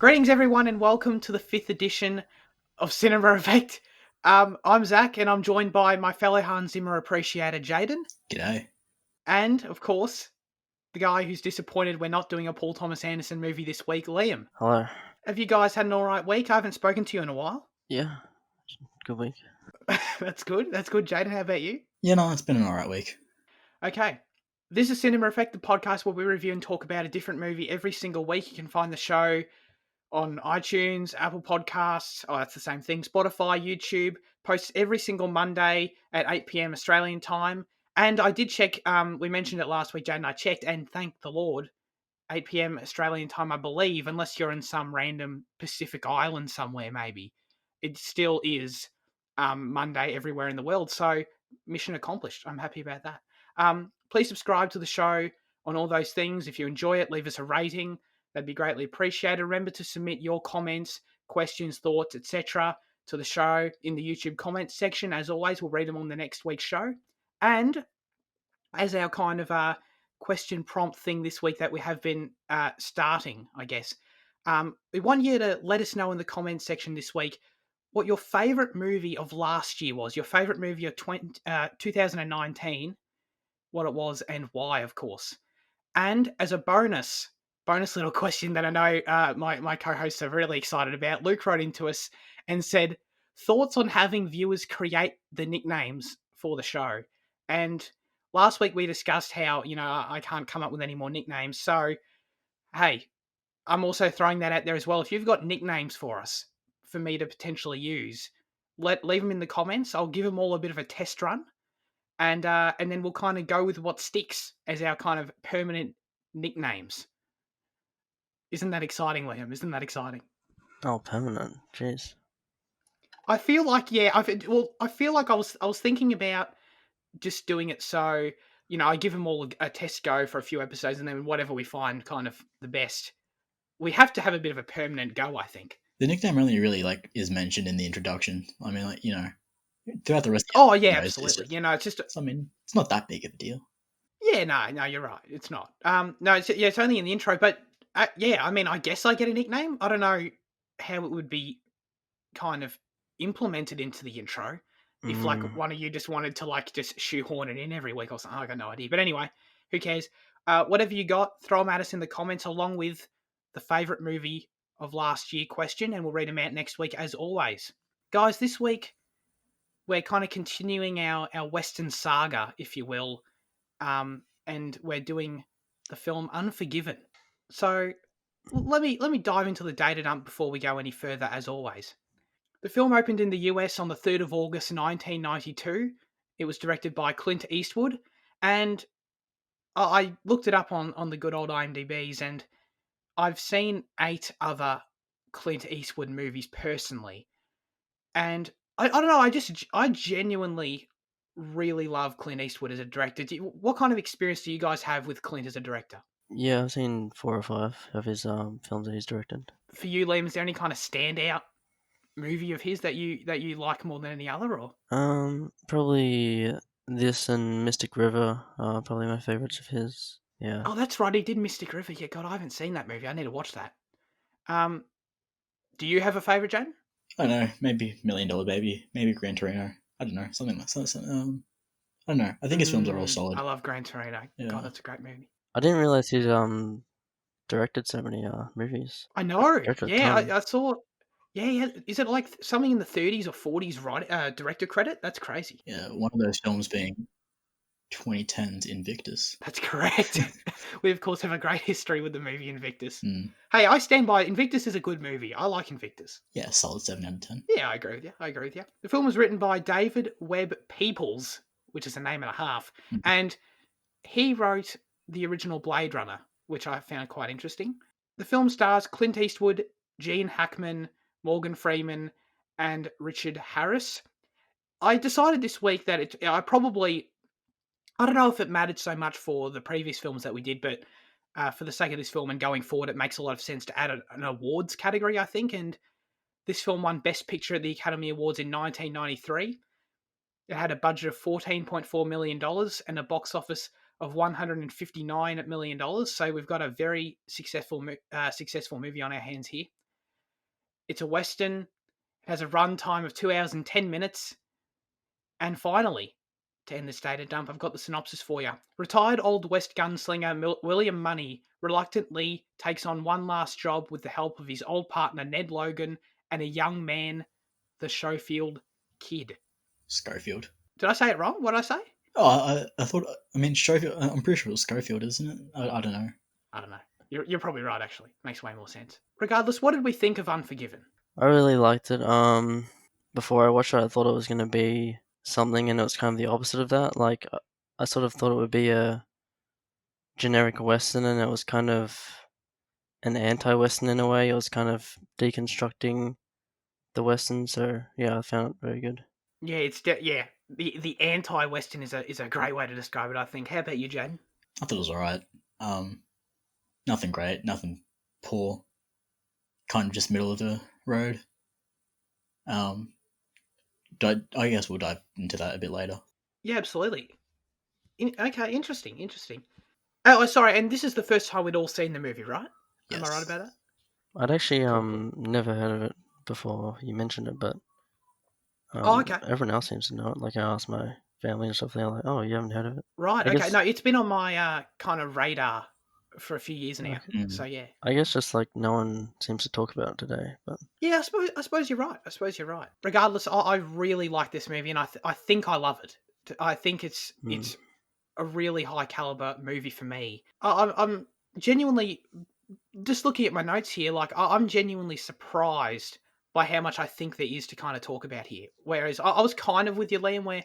Greetings, everyone, and welcome to the 5th edition of Cinema Effect. I'm Zach, and I'm joined by my fellow Hans Zimmer appreciator, Jaden, G'day. and, of course, the guy who's disappointed we're not doing a Paul Thomas Anderson movie this week, Liam. Hello. Have you guys had an alright week? I haven't spoken to you in a while. Yeah, good week. That's good. That's good, Jaden. How about you? Yeah, no, it's been an alright week. Okay. This is Cinema Effect, the podcast where we review and talk about a different movie every single week. You can find the show on iTunes, Apple Podcasts, that's the same thing, Spotify, YouTube, posts every single Monday at 8 p.m. Australian time. And I did check, we mentioned it last week, Jane, I checked, and thank the Lord, 8 p.m. Australian time, I believe, unless you're in some random Pacific island somewhere, maybe. It still is Monday everywhere in the world, so mission accomplished. I'm happy about that. Please subscribe to the show on all those things. If you enjoy it, leave us a rating. That'd be greatly appreciated. Remember to submit your comments, questions, thoughts, etc. to the show in the YouTube comments section. As always, we'll read them on the next week's show. And as our kind of question prompt thing this week that we have been starting, I guess, we want you to let us know in the comments section this week what your favourite movie of last year was. Your favourite movie of 2019, what it was and why, of course. And as a bonus little question that I know my co-hosts are really excited about, Luke wrote into us and said, thoughts on having viewers create the nicknames for the show. And last week we discussed how, I can't come up with any more nicknames. So, hey, I'm also throwing that out there as well. If you've got nicknames for us, for me to potentially use, leave them in the comments. I'll give them all a bit of a test run. And then we'll kind of go with what sticks as our kind of permanent nicknames. Isn't that exciting, Liam? Isn't that exciting? Oh, permanent. Jeez. I feel like, I feel like I was thinking about just doing it so, I give them all a test go for a few episodes, and then whatever we find kind of the best, we have to have a bit of a permanent go, I think. The nickname only really is mentioned in the introduction. I mean, throughout the rest of the Oh, yeah, absolutely. It's just... it's not that big of a deal. Yeah, no, you're right. It's not. No, it's only in the intro, but I mean, I guess I get a nickname. I don't know how it would be kind of implemented into the intro. If one of you just wanted to just shoehorn it in every week or something, I got no idea. But anyway, who cares? Whatever you got, throw them at us in the comments along with the favourite movie of last year question, and we'll read them out next week as always. Guys, this week we're kind of continuing our Western saga, if you will, and we're doing the film Unforgiven. So let me dive into the data dump before we go any further, as always. The film opened in the US on the 3rd of August 1992. It was directed by Clint Eastwood, and I looked it up on the good old IMDb's, and I've seen 8 other Clint Eastwood movies personally, and I don't know, I genuinely really love Clint Eastwood as a director. What kind of experience do you guys have with Clint as a director? Yeah, I've seen 4 or 5 of his films that he's directed. For you, Liam, is there any kind of standout movie of his that you like more than any other, or? Probably this and Mystic River are probably my favourites of his. Yeah. Oh, that's right, he did Mystic River. Yeah, God, I haven't seen that movie. I need to watch that. Do you have a favourite, Jane? I don't know, maybe $1 Million Baby, maybe Gran Torino. I don't know, something like that. I don't know. I think his films are all solid. I love Gran Torino. Yeah. God, that's a great movie. I didn't realise he'd directed so many movies. I know. Yeah, I saw. Yeah. Is it like something in the 30s or 40s, right? Director credit? That's crazy. Yeah, one of those films being 2010's Invictus. That's correct. We, of course, have a great history with the movie Invictus. Mm. Hey, I stand by it. Invictus is a good movie. I like Invictus. Yeah, solid 7 out of 10. Yeah, I agree with you. The film was written by David Webb Peoples, which is a name and a half, and he wrote the original Blade Runner, which I found quite interesting. The film stars Clint Eastwood, Gene Hackman, Morgan Freeman, and Richard Harris. I decided this week that I don't know if it mattered so much for the previous films that we did, but for the sake of this film and going forward, it makes a lot of sense to add an awards category, I think. And this film won Best Picture at the Academy Awards in 1993. It had a budget of $14.4 million and a box office of $159 million. So we've got a very successful movie on our hands here. It's a Western. It has a runtime of 2 hours and 10 minutes. And finally, to end this data dump, I've got the synopsis for you. Retired Old West gunslinger William Money reluctantly takes on one last job with the help of his old partner Ned Logan and a young man, the Schofield Kid. Schofield. Did I say it wrong? What did I say? Oh, I thought. I mean, Schofield. I'm pretty sure it was Schofield, isn't it? I don't know. I don't know. You're probably right, actually. Makes way more sense. Regardless, what did we think of Unforgiven? I really liked it. Before I watched it, I thought it was gonna be something, and it was kind of the opposite of that. Like, I sort of thought it would be a generic Western, and it was kind of an anti-Western in a way. It was kind of deconstructing the Western. So yeah, I found it very good. Yeah, yeah. The anti-Western is a great way to describe it, I think. How about you, Jaden? I thought it was alright. Nothing great, nothing poor. Kind of just middle of the road. I guess we'll dive into that a bit later. Yeah, absolutely. Okay, interesting. Oh, sorry, and this is the first time we'd all seen the movie, right? Yes. Am I right about that? I'd actually Cool. never heard of it before you mentioned it, but Okay. everyone else seems to know it. Like, I asked my family and stuff, they're like, "Oh, you haven't heard of it?" Right, I okay. guess No, it's been on my kind of radar for a few years now. Okay. So yeah. I guess just like no one seems to talk about it today, but Yeah, I suppose you're right. Regardless, I really like this movie, and I think I love it. I think it's a really high caliber movie for me. I'm genuinely just looking at my notes here. Like I'm genuinely surprised by how much I think there is to kind of talk about here. Whereas I was kind of with you, Liam, where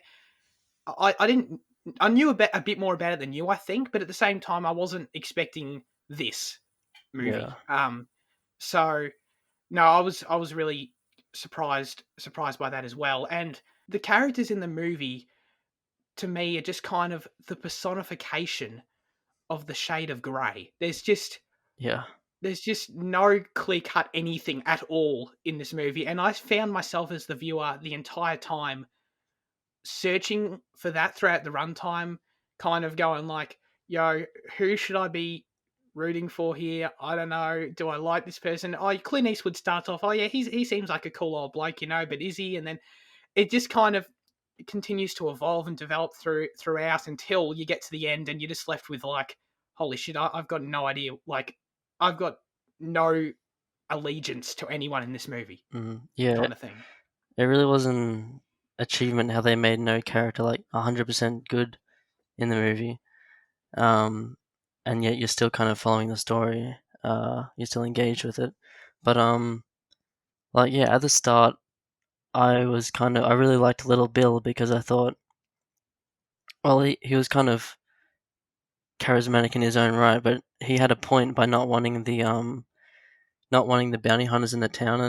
I didn't. I knew a bit more about it than you, I think, but at the same time, I wasn't expecting this movie. yeah, So no, I was really surprised by that as well. And the characters in the movie, to me, are just kind of the personification of the shade of grey. yeah, There's just no clear cut anything at all in this movie, and I found myself as the viewer the entire time searching for that throughout the runtime, kind of going like, "Yo, who should I be rooting for here? I don't know. Do I like this person? Oh, Clint Eastwood starts off. Oh yeah, he seems like a cool old bloke, but is he?" And then it just kind of continues to evolve and develop throughout until you get to the end, and you're just left with like, "Holy shit! I've got no idea. Like, I've got no allegiance to anyone in this movie," yeah. kind of thing. It really was an achievement how they made no character like 100% good in the movie, and yet you're still kind of following the story. You're still engaged with it, but like yeah, at the start, I really liked Little Bill because I thought, well, he was kind of charismatic in his own right, but he had a point by not wanting the bounty hunters in the town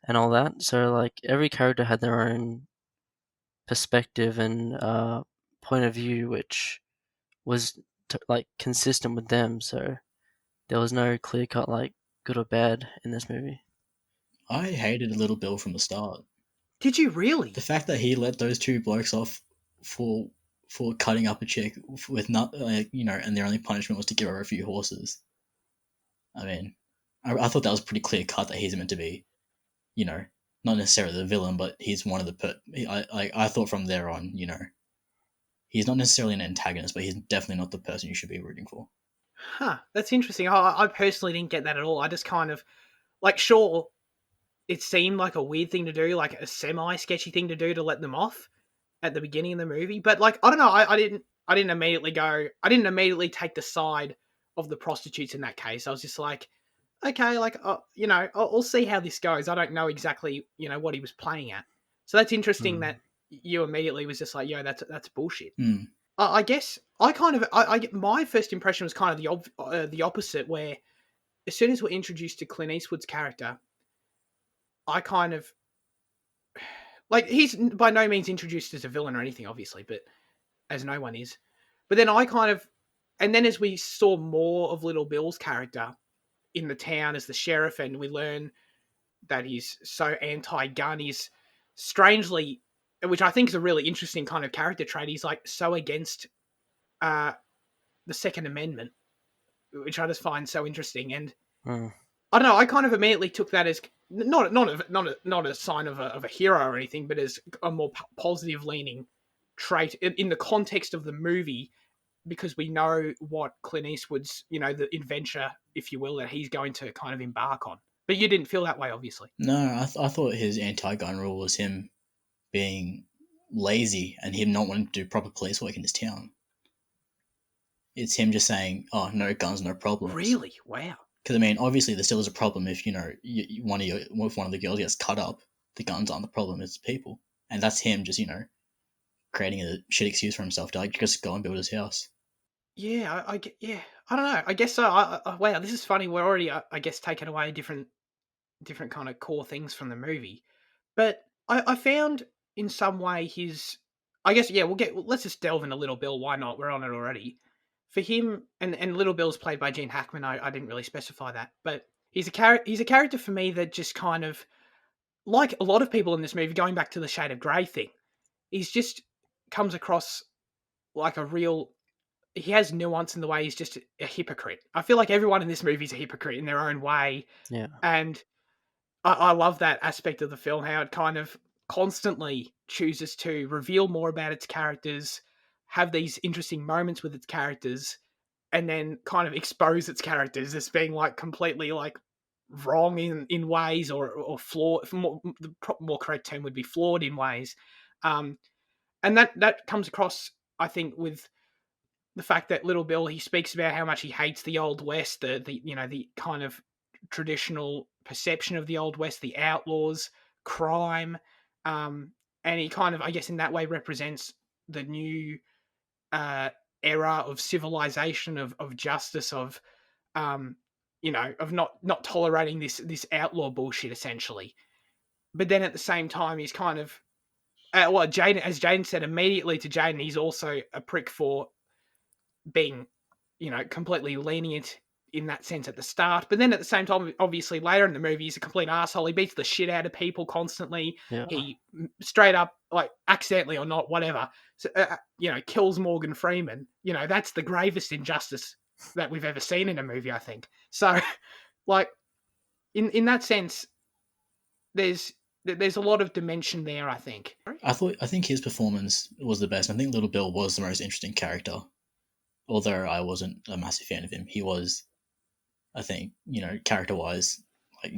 and all that. So like every character had their own perspective and point of view, which was like consistent with them. So there was no clear cut like good or bad in this movie. I hated Little Bill from the start. Did you really? The fact that he let those two blokes off for cutting up a chick with not and their only punishment was to give her a few horses. I mean, I thought that was pretty clear cut that he's meant to be, not necessarily the villain, but he's one of the I thought from there on, he's not necessarily an antagonist, but he's definitely not the person you should be rooting for. Huh, that's interesting. I personally didn't get that at all. I just kind of like, sure, it seemed like a weird thing to do, like a semi-sketchy thing to do to let them off at the beginning of the movie. But like, I don't know, I didn't immediately take the side of the prostitutes in that case. I was just like, okay, like, I'll see how this goes. I don't know exactly, what he was playing at. So that's interesting that you immediately was just like, yo, that's bullshit. Mm. I guess my first impression was kind of the opposite, where as soon as we're introduced to Clint Eastwood's character, I kind of like, he's by no means introduced as a villain or anything, obviously, but as no one is. But then and then as we saw more of Little Bill's character in the town as the sheriff, and we learn that he's so anti-gun, he's strangely, which I think is a really interesting kind of character trait, he's like so against the Second Amendment, which I just find so interesting. And I don't know, I kind of immediately took that as not a sign of a hero or anything, but as a more positive leaning trait in the context of the movie, because we know what Clint Eastwood's, the adventure, if you will, that he's going to kind of embark on. But you didn't feel that way, obviously. No, I thought his anti-gun rule was him being lazy and him not wanting to do proper police work in his town. It's him just saying, "Oh, no guns, no problems." Really? Wow. Because I mean, obviously, there still is a problem if if one of the girls gets cut up. The guns aren't the problem; it's people, and that's him just creating a shit excuse for himself to just go and build his house. Yeah, yeah. I don't know. I guess so. Wow, this is funny. We're already, I guess, taking away different kind of core things from the movie. But I found in some way his, I guess, yeah, let's just delve into Little Bill. Why not? We're on it already. For him, and Little Bill's played by Gene Hackman. I didn't really specify that, but he's a character for me that just kind of, like a lot of people in this movie, going back to the shade of grey thing, he's just comes across like a real, he has nuance in the way he's just a hypocrite. I feel like everyone in this movie is a hypocrite in their own way. Yeah. And I love that aspect of the film, how it kind of constantly chooses to reveal more about its characters, have these interesting moments with its characters, and then kind of expose its characters as being like completely like wrong in ways, or flawed. The more correct term would be flawed in ways. And that comes across, I think, with the fact that Little Bill, he speaks about how much he hates the Old West, the kind of traditional perception of the Old West, the outlaws, crime, and he kind of, I guess, in that way represents the new era of civilization, of justice, of of not tolerating this outlaw bullshit, essentially. But then at the same time, he's kind of Jaden, as Jaden said, immediately to Jaden, he's also a prick for being, completely lenient in that sense at the start. But then at the same time, obviously later in the movie, he's a complete asshole. He beats the shit out of people constantly. Yeah. He straight up, like accidentally or not, whatever, kills Morgan Freeman. That's the gravest injustice that we've ever seen in a movie, I think. So, like, in that sense, there's a lot of dimension there, I think. I think his performance was the best. I think Little Bill was the most interesting character. Although I wasn't a massive fan of him, he was, I think, character wise, like,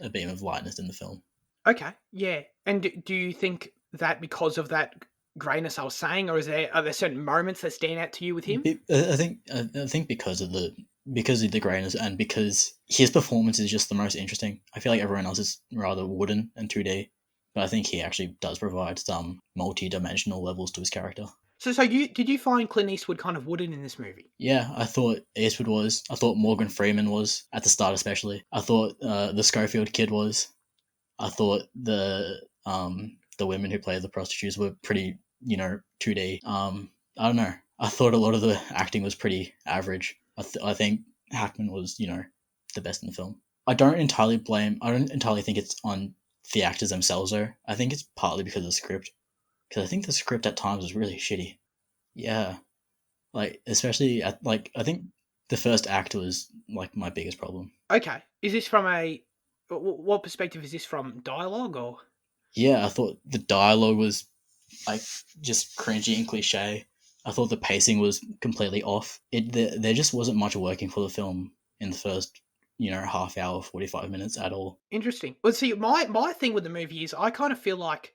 a beam of lightness in the film. Okay, yeah. And do you think that because of that greyness I was saying, or are there certain moments that stand out to you with him? I think because of the greyness, and because his performance is just the most interesting. I feel like everyone else is rather wooden and 2D, but I think he actually does provide some multi-dimensional levels to his character. So did you find Clint Eastwood kind of wooden in this movie? Yeah, I thought Eastwood was. I thought Morgan Freeman was, at the start especially. I thought the Schofield kid was. I thought the women who played the prostitutes were pretty, 2D. I don't know. I thought a lot of the acting was pretty average. I think Hackman was, the best in the film. I don't entirely think it's on the actors themselves though. I think it's partly because of the script. Because I think the script at times was really shitty. Yeah. Like, especially I think the first act was like my biggest problem. Okay. Is this from what perspective is this from? Dialogue or? Yeah, I thought the dialogue was like just cringy and cliche. I thought the pacing was completely off. There just wasn't much working for the film in the first, half hour, 45 minutes at all. Interesting. Well, see, my thing with the movie is I kind of feel like,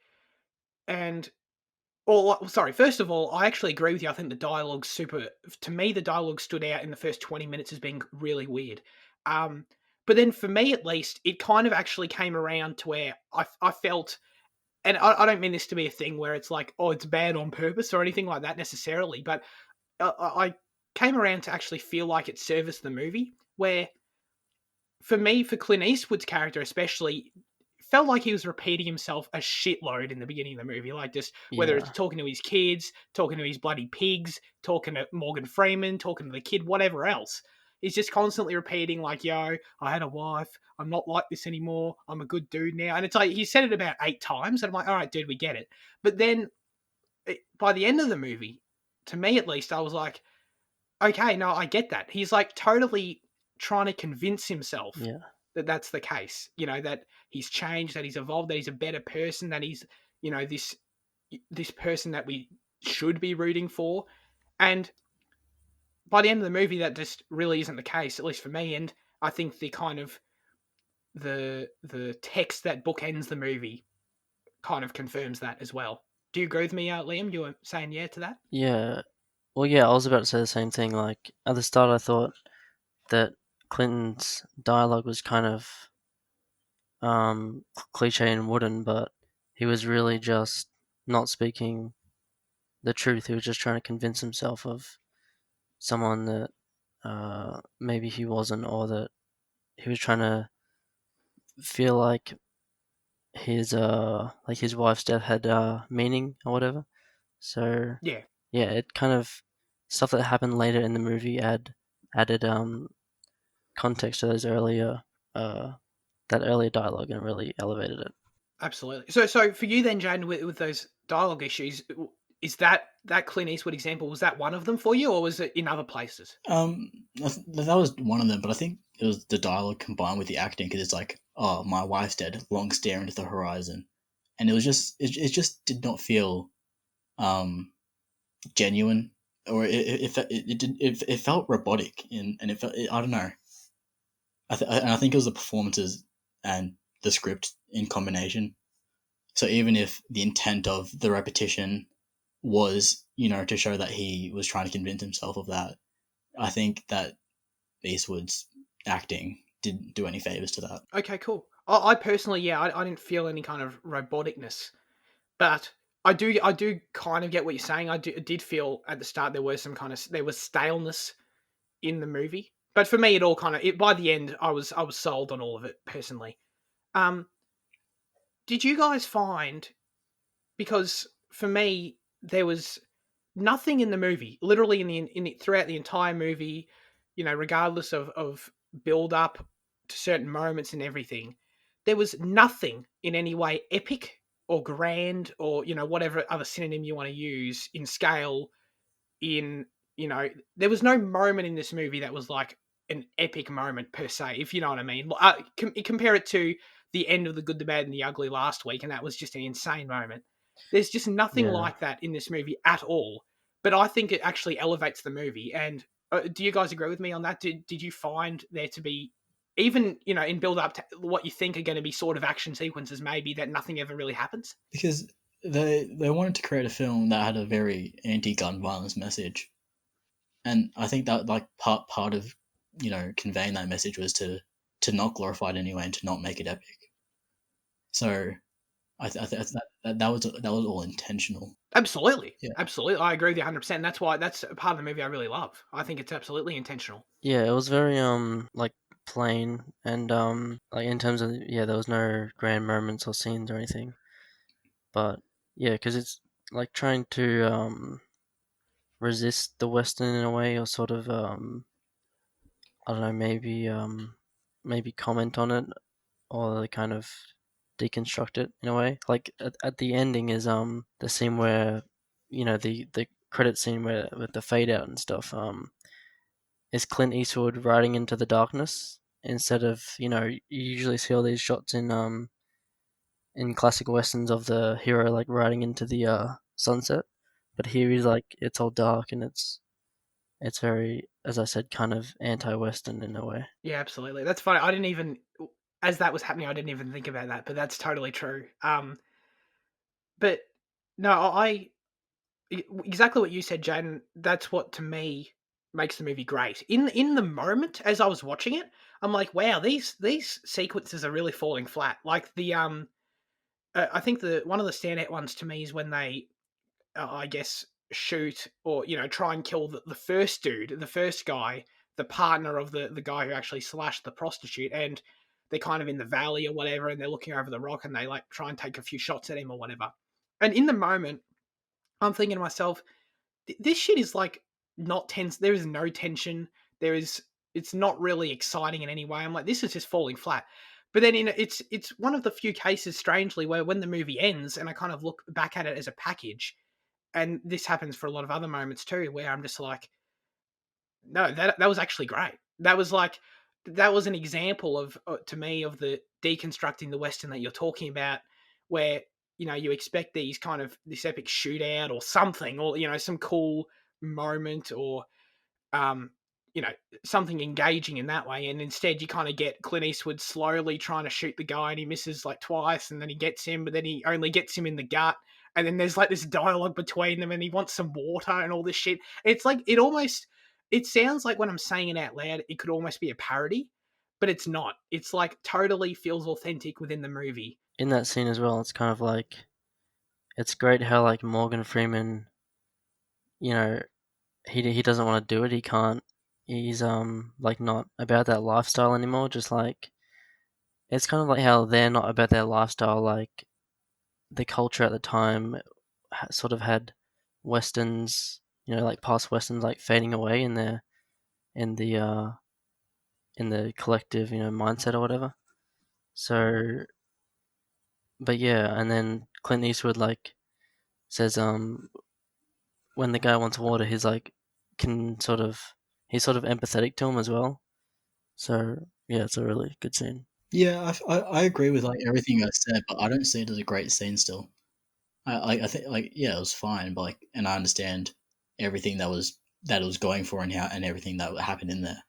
sorry, first of all, I actually agree with you. I think the dialogue's super, to me, the dialogue stood out in the first 20 minutes as being really weird. But then for me, at least, it kind of actually came around to where I felt, and I don't mean this to be a thing where it's like, oh, it's bad on purpose or anything like that necessarily, but I came around to actually feel like it serviced the movie, where for me, for Clint Eastwood's character especially, felt like he was repeating himself a shitload in the beginning of the movie. Like, just whether it's talking to his kids, talking to his bloody pigs, talking to Morgan Freeman, talking to the kid, whatever else. He's just constantly repeating, like, yo, I had a wife. I'm not like this anymore. I'm a good dude now. And it's like, he said it about 8 times. And I'm like, all right, dude, we get it. But then by the end of the movie, to me at least, I was like, okay, no, I get that. He's like totally trying to convince himself that that's the case. You know, that he's changed, that he's evolved, that he's a better person, that he's, you know, this person that we should be rooting for. And by the end of the movie, that just really isn't the case, at least for me. And I think the kind of the text that bookends the movie kind of confirms that as well. Do you agree with me, Liam? You were saying yeah to that? Yeah. Well, yeah, I was about to say the same thing. Like at the start, I thought that Clinton's dialogue was kind of cliche and wooden, but he was really just not speaking the truth. He was just trying to convince himself of someone that maybe he wasn't, or that he was trying to feel like his wife's death had meaning or whatever. So Yeah, yeah, it kind of stuff that happened later in the movie added context to those earlier that earlier dialogue and really elevated it. absolutely. So for you then, Jane, with those dialogue issues, is that Clint Eastwood example, was that one of them for you, or was it in other places? That was one of them, but I think it was the dialogue combined with the acting because it's like, oh, my wife's dead, long stare into the horizon, and it just did not feel genuine, or it felt robotic, and it felt I don't know. And I think it was the performances and the script in combination. So even if the intent of the repetition was, to show that he was trying to convince himself of that, I think that Eastwood's acting didn't do any favors to that. Okay, cool. I personally, yeah, I didn't feel any kind of roboticness, but I do kind of get what you're saying. I did feel at the start there was staleness in the movie, but for me, it all by the end, I was sold on all of it personally. Um, did you guys find, because for me there was nothing in the movie, literally throughout the entire movie, you know, regardless of build up to certain moments and everything, there was nothing in any way epic or grand or, you know, whatever other synonym you want to use in scale, in, you know, there was no moment in this movie that was like an epic moment per se, if you know what I mean. Compare it to the end of The Good, the Bad, and the Ugly last week, and that was just an insane moment. There's just nothing Yeah. like that in this movie at all. But I think it actually elevates the movie. And do you guys agree with me on that? Did you find there to be, even, you know, in build up to what you think are going to be sort of action sequences, maybe, that nothing ever really happens? Because they wanted to create a film that had a very anti-gun violence message, and I think that like part of conveying that message was to not glorify it anyway and to not make it epic. So that was all intentional. Absolutely. Yeah. Absolutely. I agree with you 100%. That's why that's a part of the movie I really love. I think it's absolutely intentional. Yeah, it was very like plain and like in terms of there was no grand moments or scenes or anything. But yeah, because it's like trying to resist the Western in a way, or sort of I don't know, maybe comment on it, or kind of deconstruct it in a way. Like at the ending is the scene where, the credit scene where with the fade out and stuff, is Clint Eastwood riding into the darkness instead of, you usually see all these shots in classic westerns of the hero like riding into the sunset, but here he's like, it's all dark and it's very, as I said, kind of anti-western in a way. Yeah, absolutely. That's funny. I didn't even, as that was happening, I didn't even think about that, but that's totally true. But no, exactly what you said, Jaden. That's what to me makes the movie great. In the moment as I was watching it, I'm like, wow, these sequences are really falling flat. Like I think the one of the standout ones to me is when they, I guess, shoot or, you know, try and kill the first dude, the first guy, the partner of the guy who actually slashed the prostitute, and they're kind of in the valley or whatever, and they're looking over the rock, and they like try and take a few shots at him or whatever. And in the moment, I'm thinking to myself, this shit is like not tense. There is no tension. There is. It's not really exciting in any way. I'm like, this is just falling flat. But then it's one of the few cases, strangely, where when the movie ends and I kind of look back at it as a package, and this happens for a lot of other moments too, where I'm just like, no, that was actually great. That was like, that was an example of to me of the deconstructing the Western that you're talking about, where you expect this epic shootout or something, or some cool moment, or um, you know, something engaging in that way. And instead, you kind of get Clint Eastwood slowly trying to shoot the guy, and he misses like twice, and then he gets him, but then he only gets him in the gut. And then there's like this dialogue between them, and he wants some water and all this shit. It's like it sounds like when I'm saying it out loud, it could almost be a parody, but it's not. It's like totally feels authentic within the movie. In that scene as well, it's kind of like, it's great how like Morgan Freeman, you know, he doesn't want to do it. He can't. He's like not about that lifestyle anymore. Just like, it's kind of like how they're not about their lifestyle. Like the culture at the time sort of had westerns, like past westerns, like fading away in their in the uh in the collective, mindset or whatever. So, but yeah, and then Clint Eastwood like says when the guy wants water, can sort of he's sort of empathetic to him as well. So yeah, it's a really good scene. Yeah, I agree with like everything I said, but I don't see it as a great scene still. I think like yeah, it was fine, but like, and I understand everything that it was going for and how and everything that happened in there,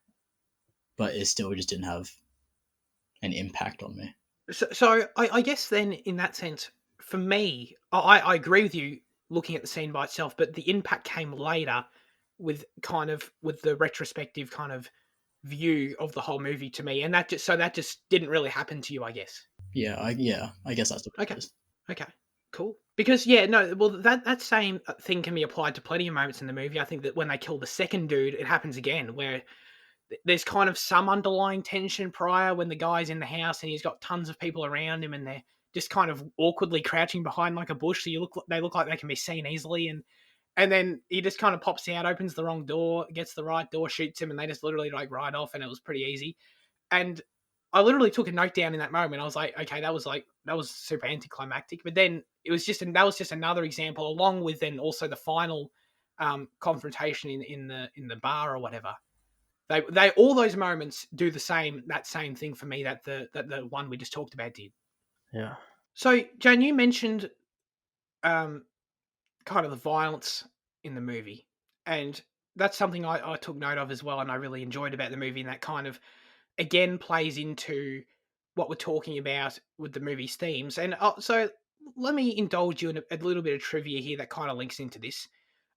but it still just didn't have an impact on me. So I guess then in that sense, for me, I agree with you looking at the scene by itself, but the impact came later with the retrospective kind of view of the whole movie to me, and that just didn't really happen to you, I guess. Yeah, I guess that's what Okay, it is. okay, cool. Because yeah, no, well that same thing can be applied to plenty of moments in the movie. I think that when they kill the second dude, it happens again, where there's kind of some underlying tension prior when the guy's in the house and he's got tons of people around him and they're just kind of awkwardly crouching behind like a bush, so they look like they can be seen easily, and then he just kind of pops out, opens the wrong door, gets the right door, shoots him, and they just literally like ride off, and it was pretty easy. And I literally took a note down in that moment. I was like, okay, that was super anticlimactic. But then that was just another example, along with then also the final confrontation in the bar or whatever. They all those moments do that same thing for me that the one we just talked about did. Yeah. So Jane, you mentioned um, kind of the violence in the movie, and that's something I took note of as well, and I really enjoyed about the movie, and that kind of again plays into what we're talking about with the movie's themes. And so let me indulge you in a little bit of trivia here that kind of links into this.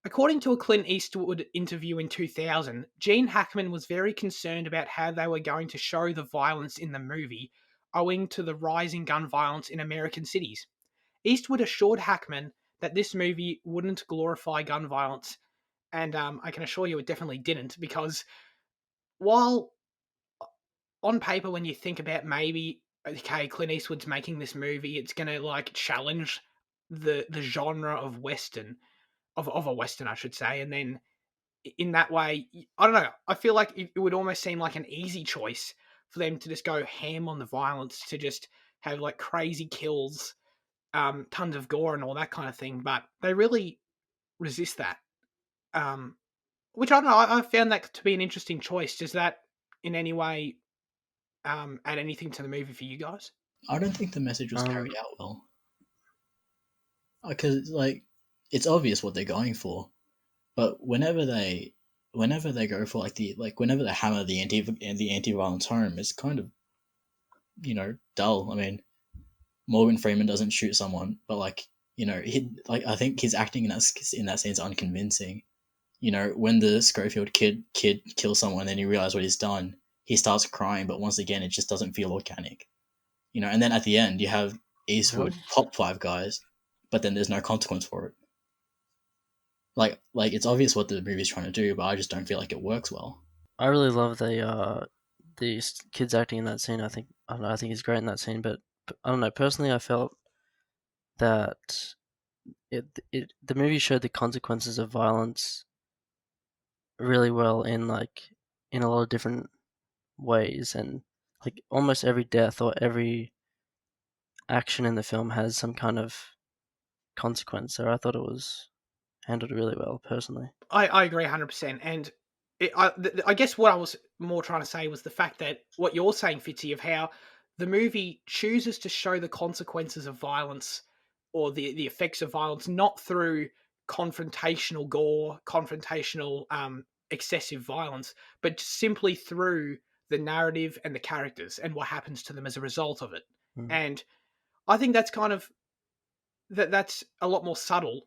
According to a Clint Eastwood interview in 2000, Gene Hackman was very concerned about how they were going to show the violence in the movie, owing to the rising gun violence in American cities. Eastwood assured Hackman that this movie wouldn't glorify gun violence, and I can assure you it definitely didn't, because while on paper, when you think about maybe, okay, Clint Eastwood's making this movie, it's going to like challenge the genre of Western, of a Western, I should say, and then in that way, I don't know. I feel like it would almost seem like an easy choice for them to just go ham on the violence, to just have like crazy kills, tons of gore and all that kind of thing. But they really resist that. Um, which I don't know. I found that to be an interesting choice. Does that in any way add anything to the movie for you guys? I don't think the message was Um, carried out well because like it's obvious what they're going for, but whenever they go for whenever they hammer the anti violence home, it's kind of dull. I mean, Morgan Freeman doesn't shoot someone, but I think his acting in that scene is unconvincing. When the Schofield kid kills someone and then you realize what he's done, he starts crying, but once again, it just doesn't feel organic. And then at the end, you have Eastwood really? pop five guys, but then there's no consequence for it. Like it's obvious what the movie's trying to do, but I just don't feel like it works well. I really love the kids acting in that scene. I don't know, I think he's great in that scene, but I don't know. Personally, I felt that the movie showed the consequences of violence really well in a lot of different ways, and like almost every death or every action in the film has some kind of consequence. So I thought it was handled really well, personally. I agree 100%. And I guess what I was more trying to say was the fact that what you're saying, Fitzy, of how the movie chooses to show the consequences of violence or the effects of violence not through confrontational gore, confrontational excessive violence, but simply through the narrative and the characters and what happens to them as a result of it. Mm. And I think that's kind of that's a lot more subtle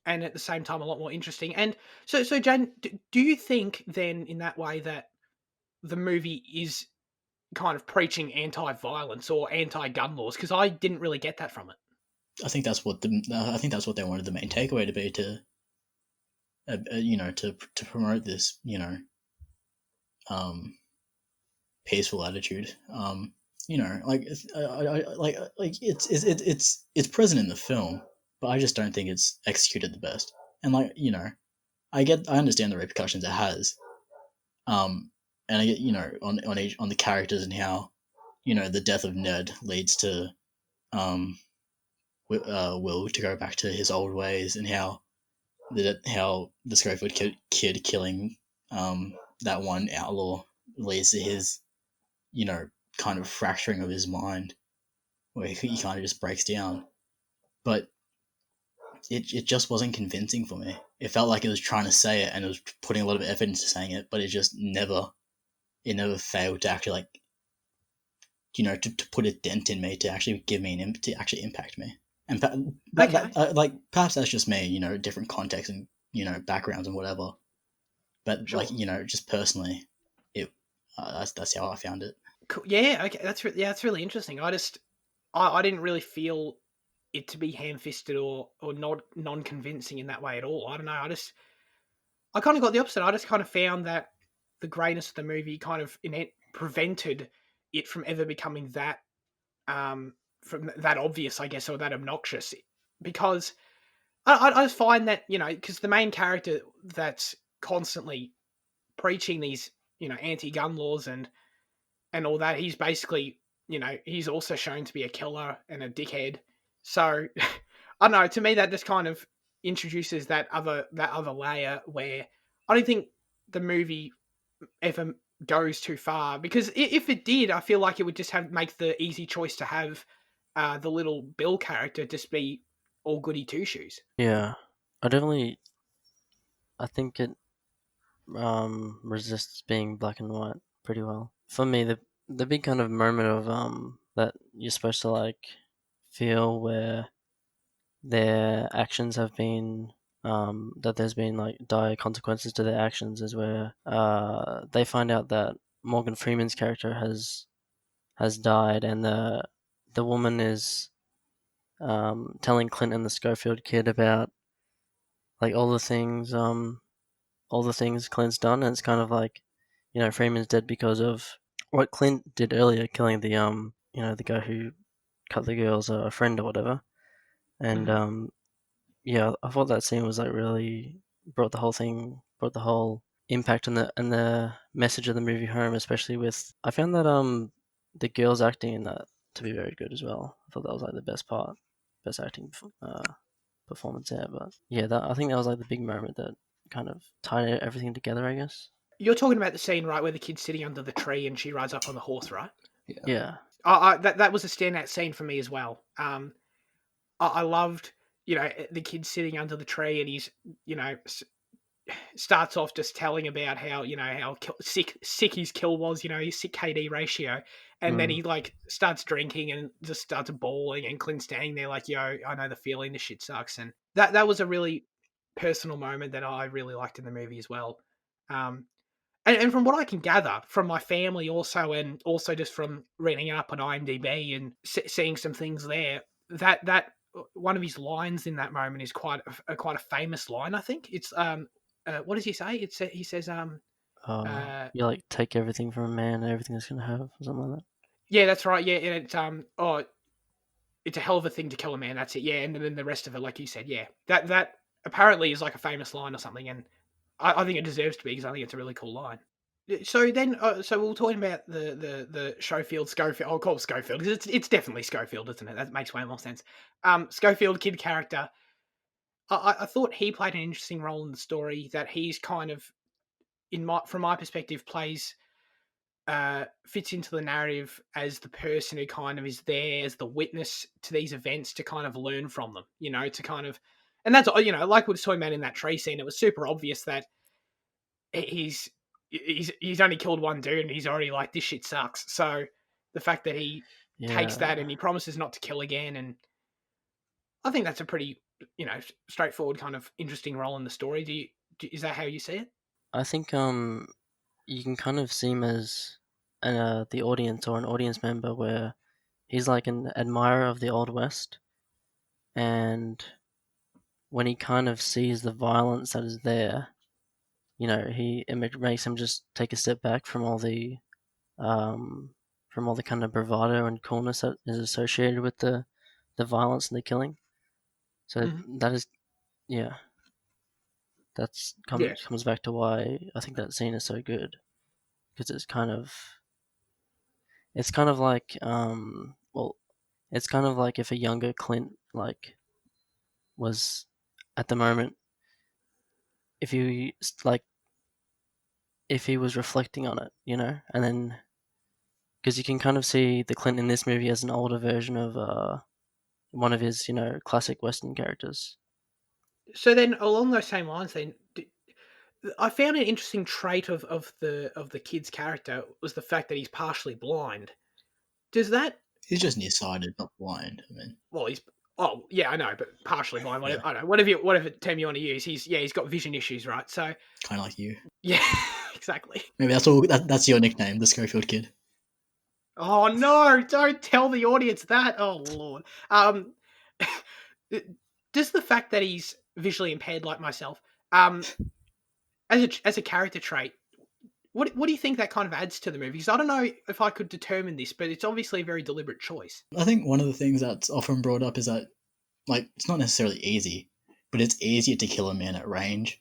and at the same time a lot more interesting. And so Jane, do you think then in that way that the movie is kind of preaching anti-violence or anti-gun laws? Because I didn't really get that from it. I think that's what they wanted the main takeaway to be, to to promote this, um, peaceful attitude. Like it's present in the film, but I just don't think it's executed the best. And I understand the repercussions it has. And I get, on the characters and how, the death of Ned leads to um Will to go back to his old ways, and how the Schofield kid killing that one outlaw leads to his, kind of fracturing of his mind, where he kind of just breaks down. But it just wasn't convincing for me. It felt like it was trying to say it, and it was putting a lot of effort into saying it, but it never failed to actually, like, to put a dent in me, to actually give me to actually impact me. And like, perhaps that's just me, different context and, backgrounds and whatever. But Sure. like, just personally, it that's how I found it. Cool. Yeah, okay, that's really interesting. I didn't really feel it to be ham-fisted or not non-convincing in that way at all. I don't know. I kind of got the opposite. I just kind of found that the greatness of the movie kind of prevented it from ever becoming that from that obvious, I guess, or that obnoxious, because I just find that because the main character that's constantly preaching these anti-gun laws and all that, he's basically he's also shown to be a killer and a dickhead. So I don't know. To me, that just kind of introduces that other layer where I don't think the movie ever goes too far, because if it did, I feel like it would just make the easy choice to have the little Bill character just be all goody two shoes. Yeah, I think it resists being black and white pretty well. For me, the big kind of moment of that you're supposed to like feel, where their actions have been that there's been like dire consequences to their actions, is where they find out that Morgan Freeman's character has died, and the woman is telling Clint and the Schofield kid about like all the things Clint's done, and it's kind of like, Freeman's dead because of what Clint did earlier, killing the guy who cut the girl's friend or whatever. And Mhm. yeah, I thought that scene was like really brought the whole impact and the message of the movie home, especially with, I found that the girls acting in that to be very good as well. I thought that was like the best acting performance there. But yeah, I think that was like the big moment that kind of tied everything together, I guess. You're talking about the scene, right, where the kid's sitting under the tree and she rides up on the horse, right? Yeah. Yeah. That was a standout scene for me as well. I loved, the kid sitting under the tree and he's, starts off just telling about how how sick his kill was, his sick KD ratio, and then Mm. he like starts drinking and just starts bawling, and Clint's standing there like, "Yo, I know the feeling. This shit sucks." And that was a really personal moment that I really liked in the movie as well. Um, and from what I can gather from my family also, and also just from reading up on IMDb and seeing some things there, that one of his lines in that moment is quite a famous line. I think it's what does he say? He says You like take everything from a man and everything that's gonna have, or something like that. yeah, that's right, yeah, and it's oh, it's a hell of a thing to kill a man. That's it, yeah, and then the rest of it, like you said, yeah, that apparently is like a famous line or something, and I think it deserves to be because I think it's a really cool line. So then, so we were talking about the Schofield Schofield. I'll call it Schofield because it's definitely Schofield, isn't it? That makes way more sense. Schofield kid character. I thought he played an interesting role in the story. That he's kind of from my perspective, fits into the narrative as the person who kind of is there as the witness to these events to kind of learn from them, to kind of, and that's, like we were talking about in that tree scene, it was super obvious that he's only killed one dude and he's already like, this shit sucks. So the fact that he takes that and he promises not to kill again, and I think that's a pretty, straightforward kind of interesting role in the story. Is that how you see it? I think you can kind of see him as the audience or an audience member where he's like an admirer of the Old West, and when he kind of sees the violence that is there, it makes him just take a step back from all the kind of bravado and coolness that is associated with the violence and the killing. So that is, yeah, comes back to why I think that scene is so good, because it's kind of like it's kind of like if a younger Clint was at the moment, if he was reflecting on it, and then because you can kind of see the Clint in this movie as an older version of one of his classic Western characters. So then, along those same lines, then I found an interesting trait of the kid's character was the fact that he's partially blind. Does that? He's just nearsighted, not blind. I mean, Well, he's. Oh, yeah, I know, but partially blind. Whatever, yeah. I don't know. Whatever term you want to use. He's got vision issues, right? So Kind of like you. yeah, exactly. Maybe that's your nickname, the Schofield Kid. Oh no! Don't tell the audience that. Oh lord. Does the fact that he's visually impaired like myself, as a character trait, what do you think that kind of adds to the movie? Because I don't know if I could determine this, but it's obviously a very deliberate choice. I think one of the things that's often brought up is that, like, it's not necessarily easy, but it's easier to kill a man at range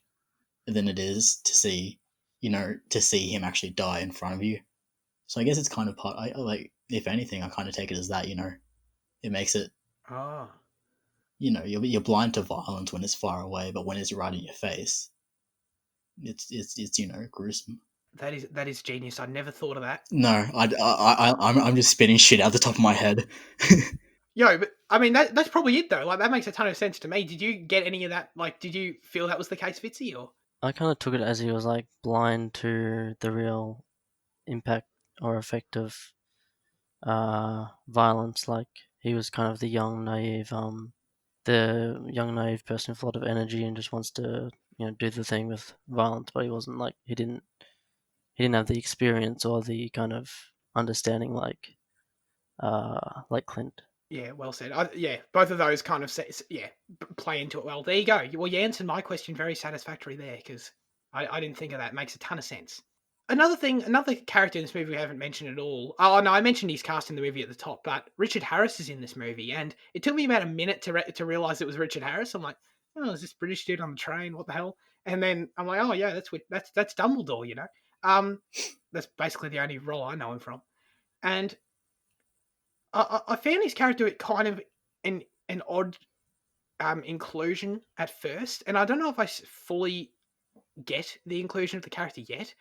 than it is to see him actually die in front of you. So I guess it's kind of part. I like, if anything, I kind of take it as that. It makes it. Oh. You're blind to violence when it's far away, but when it's right in your face, it's gruesome. That is genius. I'd never thought of that. No, I'm just spinning shit out the top of my head. Yo, but I mean that's probably it though. Like that makes a ton of sense to me. Did you get any of that? Like, did you feel that was the case, Fitzy? Or I kind of took it as he was like blind to the real impact or effect of violence. Like he was kind of the young naive person with a lot of energy and just wants to do the thing with violence, but he wasn't like he didn't have the experience or the kind of understanding like Clint. yeah, well said. Both of those kind of play into it well. There you go. Well, you answered my question very satisfactory there because I didn't think of that. It makes a ton of sense. Another character in this movie we haven't mentioned at all. Oh no, I mentioned his cast in the movie at the top, but Richard Harris is in this movie, and it took me about a minute to realize it was Richard Harris. I'm like, oh, is this British dude on the train? What the hell? And then I'm like, oh yeah, that's Dumbledore, That's basically the only role I know him from, and I found his character kind of an odd inclusion at first, and I don't know if I fully get the inclusion of the character yet.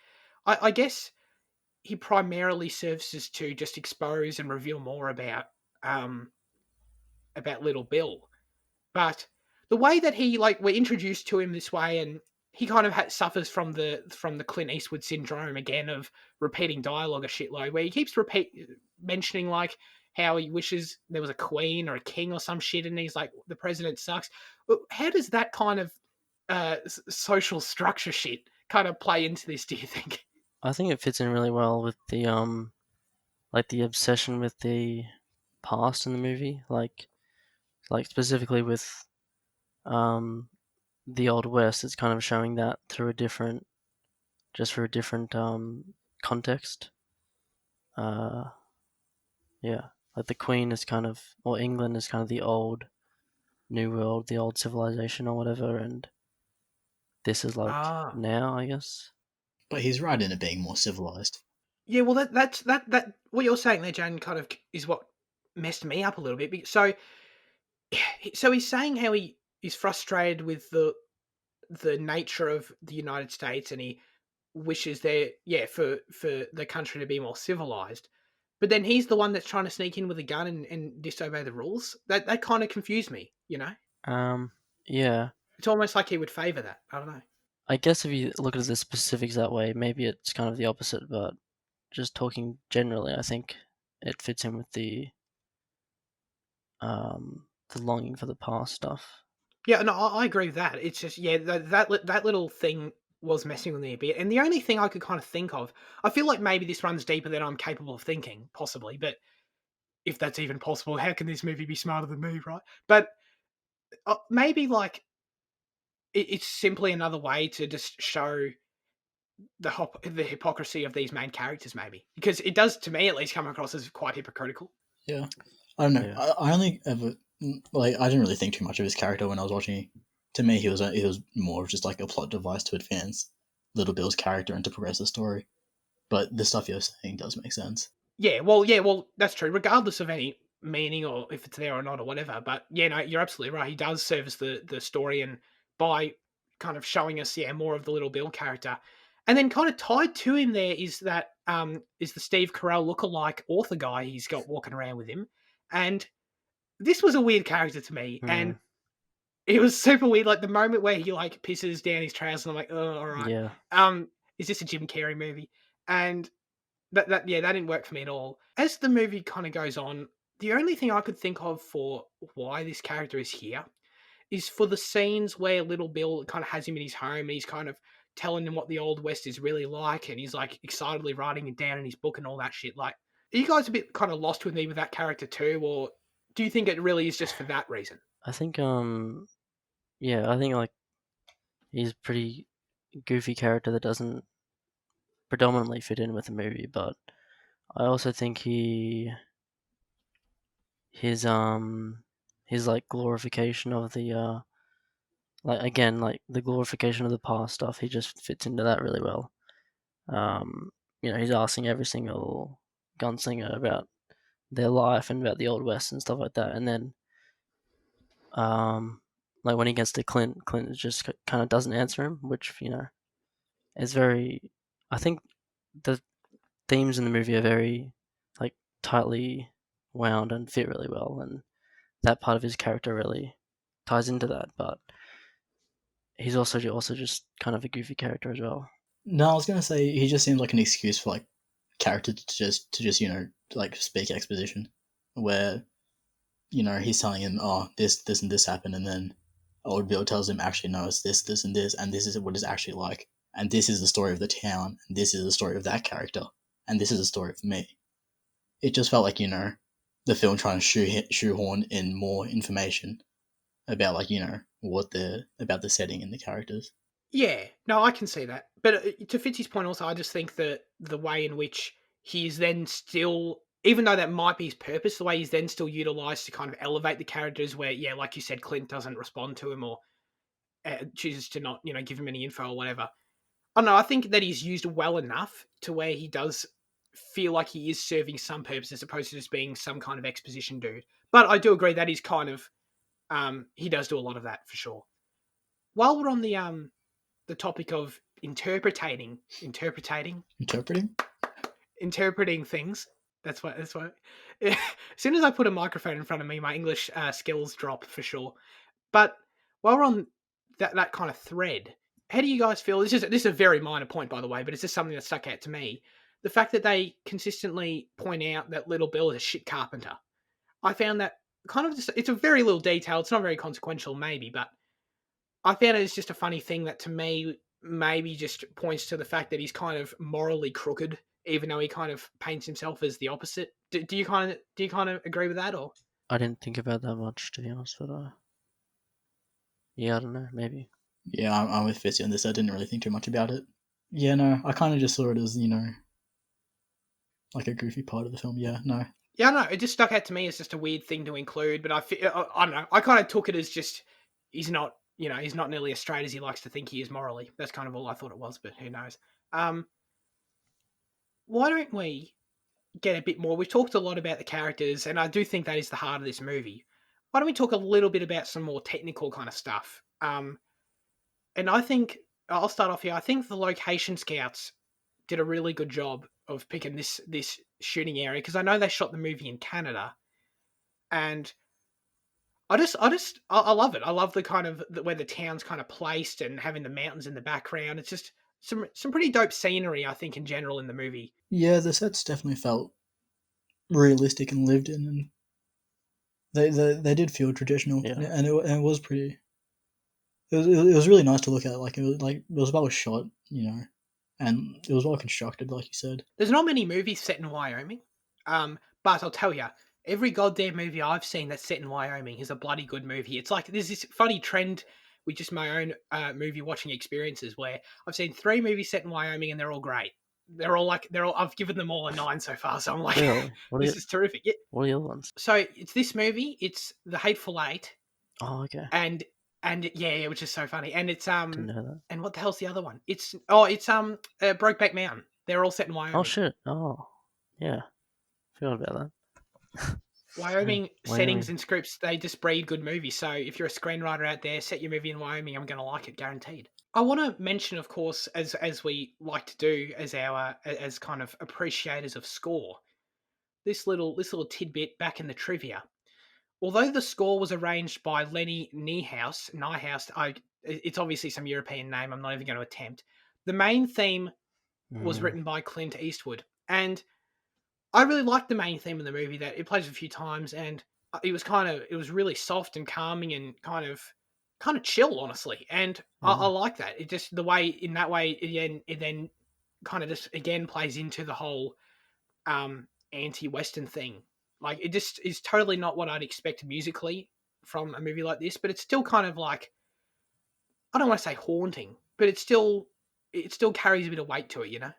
I guess he primarily serves to just expose and reveal more about Little Bill, but the way that we're introduced to him this way, and he kind of suffers from the Clint Eastwood syndrome again of repeating dialogue a shitload, where he keeps mentioning like how he wishes there was a queen or a king or some shit, and he's like, the president sucks. How does that kind of social structure shit kind of play into this, do you think? I think it fits in really well with the the obsession with the past in the movie, like specifically with the Old West. It's kind of showing that through a different context. Yeah, like the Queen is kind of, or England is kind of the old New World, the old civilization or whatever, and this is like now, I guess. But he's right in it being more civilized. Yeah, well, that's what you're saying there, Jan, kind of is what messed me up a little bit. So he's saying how he is frustrated with the nature of the United States, and he wishes for the country to be more civilized. But then he's the one that's trying to sneak in with a gun and disobey the rules. That kind of confused me, you know? Yeah. It's almost like he would favor that. I don't know. I guess if you look at the specifics that way, maybe it's kind of the opposite, but just talking generally, I think it fits in with the longing for the past stuff. Yeah, no, I agree with that. It's just that little thing was messing with me a bit. And the only thing I could kind of think of, I feel like maybe this runs deeper than I'm capable of thinking, possibly. But if that's even possible, how can this movie be smarter than me, right? But maybe like it's simply another way to just show the hypocrisy of these main characters, maybe, because it does, to me at least, come across as quite hypocritical. Yeah, I don't know. Yeah. I only ever like I didn't really think too much of his character when I was watching. To me, he was more of just like a plot device to advance Little Bill's character and to progress the story. But the stuff you're saying does make sense. Yeah, well, that's true. Regardless of any meaning or if it's there or not or whatever, but yeah, no, you're absolutely right. He does service the story, and by kind of showing us, more of the Little Bill character, and then kind of tied to him there is the Steve Carell lookalike author guy he's got walking around with him, and this was a weird character to me, and Mm, it was super weird. Like the moment where he like pisses down his trousers, I'm like, oh, all right. yeah. Is this a Jim Carrey movie? And that didn't work for me at all. As the movie kind of goes on, the only thing I could think of for why this character is here is for the scenes where Little Bill kind of has him in his home and he's kind of telling him what the Old West is really like, and he's like excitedly writing it down in his book and all that shit. Like, are you guys a bit kind of lost with me with that character too, or do you think it really is just for that reason? I think yeah, I think like he's a pretty goofy character that doesn't predominantly fit in with the movie, but I also think his like glorification of the like again like the glorification of the past stuff, he just fits into that really well. Um, he's asking every single gunslinger about their life and about the old west and stuff like that, and then like when he gets to Clint just kind of doesn't answer him, which is very. I think the themes in the movie are very like tightly wound and fit really well, and that part of his character really ties into that. But he's also just kind of a goofy character as well. No, I was gonna say he just seems like an excuse for like character to just like speak exposition, where he's telling him, oh, this and this happened, and then Old Bill tells him, actually no, it's this and this is what it's actually like, and this is the story of the town, and this is the story of that character, and this is the story of me. It just felt like the film trying to shoehorn in more information about like about the setting and the characters. Yeah, no, I can see that. But to Fitz's point, also, I just think that the way in which he's then still, even though that might be his purpose, the way he's then still utilized to kind of elevate the characters, where, like you said, Clint doesn't respond to him or chooses to not, give him any info or whatever. I don't know. I think that he's used well enough to where he does feel like he is serving some purpose as opposed to just being some kind of exposition dude. But I do agree that he's kind of, he does do a lot of that for sure. While we're on the topic of interpreting things. That's what. As soon as I put a microphone in front of me, my English skills drop for sure. But while we're on that kind of thread, how do you guys feel? This is a very minor point, by the way, but it's just something that stuck out to me. The fact that they consistently point out that Little Bill is a shit carpenter. I found that kind of it's a very little detail. It's not very consequential, maybe, but I found it as just a funny thing that to me maybe just points to the fact that he's kind of morally crooked, even though he kind of paints himself as the opposite. Do you kind of agree with that, or? I didn't think about that much, to be honest, but yeah, I don't know, maybe. Yeah, I'm with Fitzy on this. I didn't really think too much about it. Yeah, no, I kind of just saw it as like a goofy part of the film. Yeah, no. Yeah, no, it just stuck out to me as just a weird thing to include, but I don't know. I kind of took it as just he's not, he's not nearly as straight as he likes to think he is morally. That's kind of all I thought it was, but who knows? Why don't we get a bit more? We've talked a lot about the characters, and I do think that is the heart of this movie. Why don't we talk a little bit about some more technical kind of stuff? And I think I'll start off here. I think the location scouts did a really good job of picking this shooting area, because I know they shot the movie in Canada, and I love it. I love the kind of where the town's kind of placed and having the mountains in the background. It's just some pretty dope scenery, I think, in general in the movie. Yeah, the sets definitely felt realistic and lived in, and they did feel traditional, Yeah. and it was pretty. It was really nice to look at. Like it was well shot, and it was well constructed, like you said. There's not many movies set in Wyoming, but I'll tell you, every goddamn movie I've seen that's set in Wyoming is a bloody good movie. It's like there's this funny trend with just my own movie watching experiences where I've seen 3 movies set in Wyoming and they're all great. I've given them all a 9 so far, so I'm like, Really? this is terrific. Yeah. What are the other ones? So it's this movie, it's The Hateful Eight, Oh, okay. and yeah, which is so funny, and it's Didn't know that. and what the hell's the other one? It's Brokeback Mountain. They're all set in Wyoming. Oh shit. Oh, yeah. Forgot about that. Wyoming settings Wyoming. and scripts, they just breed good movies. So if you're a screenwriter out there, set your movie in Wyoming, I'm going to like it, guaranteed. I want to mention, of course, as we like to do as kind of appreciators of score, this little tidbit back in the trivia. Although the score was arranged by Lenny Niehaus, it's obviously some European name. I'm not even going to attempt. The main theme was written by Clint Eastwood, and I really liked the main theme of the movie. That it plays a few times, and it was really soft and calming and kind of chill, honestly. And I like that. It just the way in that way it then kind of just again plays into the whole anti-Western thing. Like it just is totally not what I'd expect musically from a movie like this, but it's still kind of like, I don't want to say haunting, but it still carries a bit of weight to it, you know?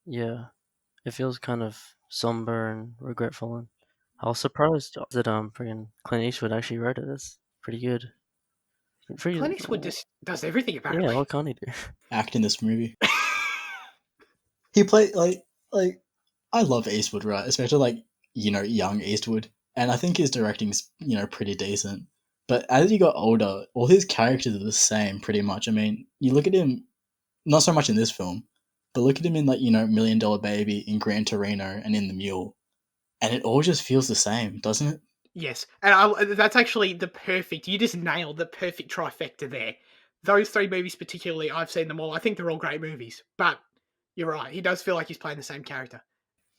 Yeah. It feels kind of somber and regretful, and I was surprised that freaking Clint Eastwood actually wrote it. That's pretty good. Pretty, Clint Eastwood just does everything, apparently. yeah, what can't he do? Act in this movie. He played like I love Eastwood, right? Especially like young Eastwood, and I think his directing's pretty decent. But as he got older, all his characters are the same pretty much. I mean, you look at him, not so much in this film, but look at him in like Million Dollar Baby, in Gran Torino, and in The Mule, and it all just feels the same, doesn't it? Yes, and that's actually you just nailed the perfect trifecta there. Those 3 movies particularly, I've seen them all. I think they're all great movies, but you're right. He does feel like he's playing the same character.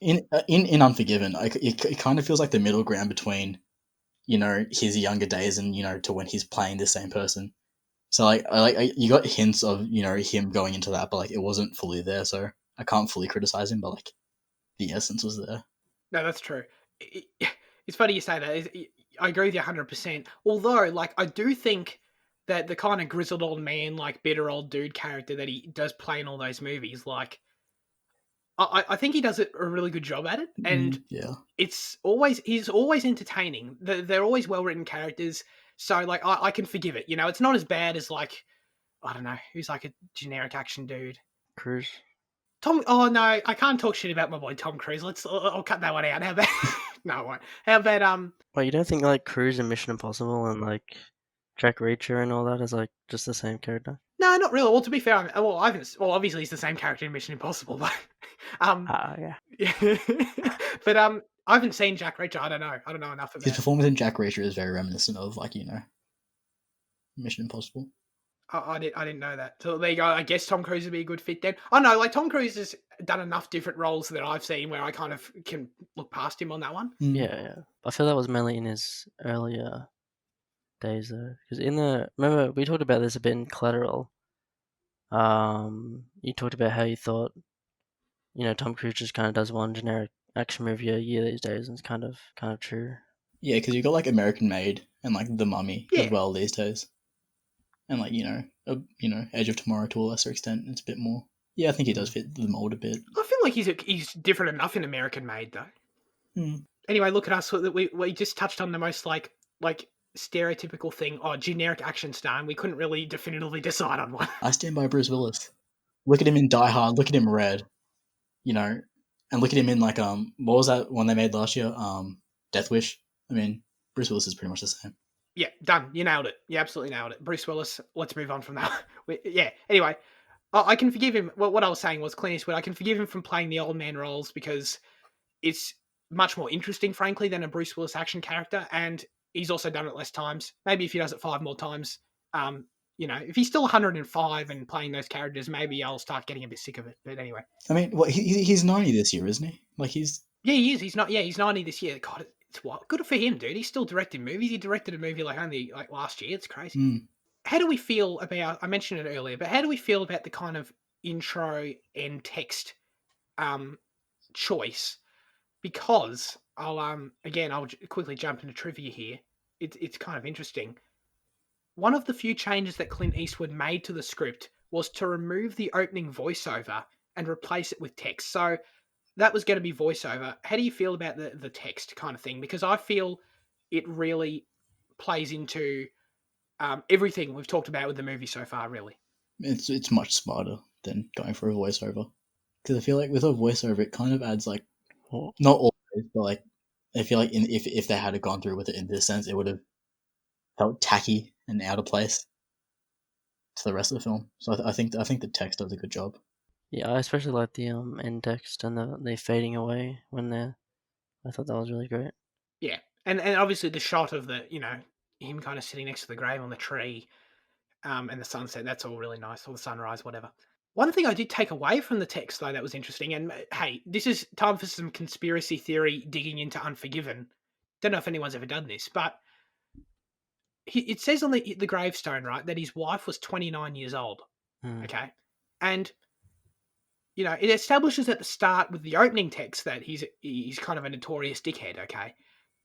In Unforgiven, it kind of feels like the middle ground between his younger days and to when he's playing the same person. So you got hints of him going into that, but like it wasn't fully there, so I can't fully criticize him. But like the essence was there. No, that's true. It's funny you say that. I agree with you 100%. Although, like, I do think that the kind of grizzled old man, like bitter old dude character that he does play in all those movies, like, I think he does a really good job at it, and yeah, he's always entertaining. They're always well written characters, so like I can forgive it. It's not as bad as like, I don't know, who's like a generic action dude. Cruise. Tom. Oh no, I can't talk shit about my boy Tom Cruise. I'll cut that one out. How about? No, I won't. How about Wait, you don't think like Cruise and Mission Impossible and like Jack Reacher and all that is like just the same character? No, not really. Well, to be fair, I haven't. Well, obviously he's the same character in Mission Impossible, but Yeah. yeah. But I haven't seen Jack Reacher. I don't know enough about his it. performance in Jack Reacher is very reminiscent of like Mission Impossible. I didn't know that. So there you go. I guess Tom Cruise would be a good fit then. I know, like Tom Cruise has done enough different roles that I've seen where I kind of can look past him on that one. Yeah. I feel that was mainly in his earlier days though, because remember we talked about this a bit in Collateral. You talked about how you thought, Tom Cruise just kind of does one generic action movie a year these days, and it's kind of true. Yeah, because you got like American Made and like The Mummy as well these days, and like Edge of Tomorrow to a lesser extent. It's a bit more. Yeah, I think he does fit the mold a bit. I feel like he's different enough in American Made though. Anyway, look at us. We just touched on the most like stereotypical thing, generic action star, and we couldn't really definitively decide on one. I stand by Bruce Willis. Look at him in Die Hard. Look at him in Red. And look at him in like what was that one they made last year? Death Wish. I mean, Bruce Willis is pretty much the same. Yeah, done. You nailed it. You absolutely nailed it. Bruce Willis. Let's move on from that. Yeah. Anyway, I can forgive him. Well, what I was saying was Clint Eastwood. I can forgive him from playing the old man roles because it's much more interesting, frankly, than a Bruce Willis action character, and he's also done it less times. Maybe if he does it 5 more times, if he's still 105 and playing those characters, maybe I'll start getting a bit sick of it. But anyway, I mean, what he's 90 this year, isn't he? Like he's yeah, he is. He's not. Yeah, he's 90 this year. God, it's what good for him, dude. He's still directing movies. He directed a movie only last year. It's crazy. How do we feel about? I mentioned it earlier, but how do we feel about the kind of intro and text choice? Because I'll quickly jump into trivia here. It's kind of interesting. One of the few changes that Clint Eastwood made to the script was to remove the opening voiceover and replace it with text. So that was going to be voiceover. How do you feel about the text kind of thing? Because I feel it really plays into everything we've talked about with the movie so far. Really, it's much smarter than going for a voiceover, because I feel like with a voiceover it kind of adds like, Well, not always, but like I feel like if they had gone through with it in this sense, it would have felt tacky and out of place to the rest of the film. So I think the text does a good job. yeah, I especially like the end text and they fading away when they're. I thought that was really great. yeah, and obviously the shot of him kind of sitting next to the grave on the tree, and the sunset. That's all really nice, or the sunrise, whatever. One thing I did take away from the text, though, that was interesting, and hey, this is time for some conspiracy theory digging into Unforgiven. Don't know if anyone's ever done this, but it says on the gravestone, right, that his wife was 29 years old. Okay, and it establishes at the start with the opening text that he's kind of a notorious dickhead. Okay,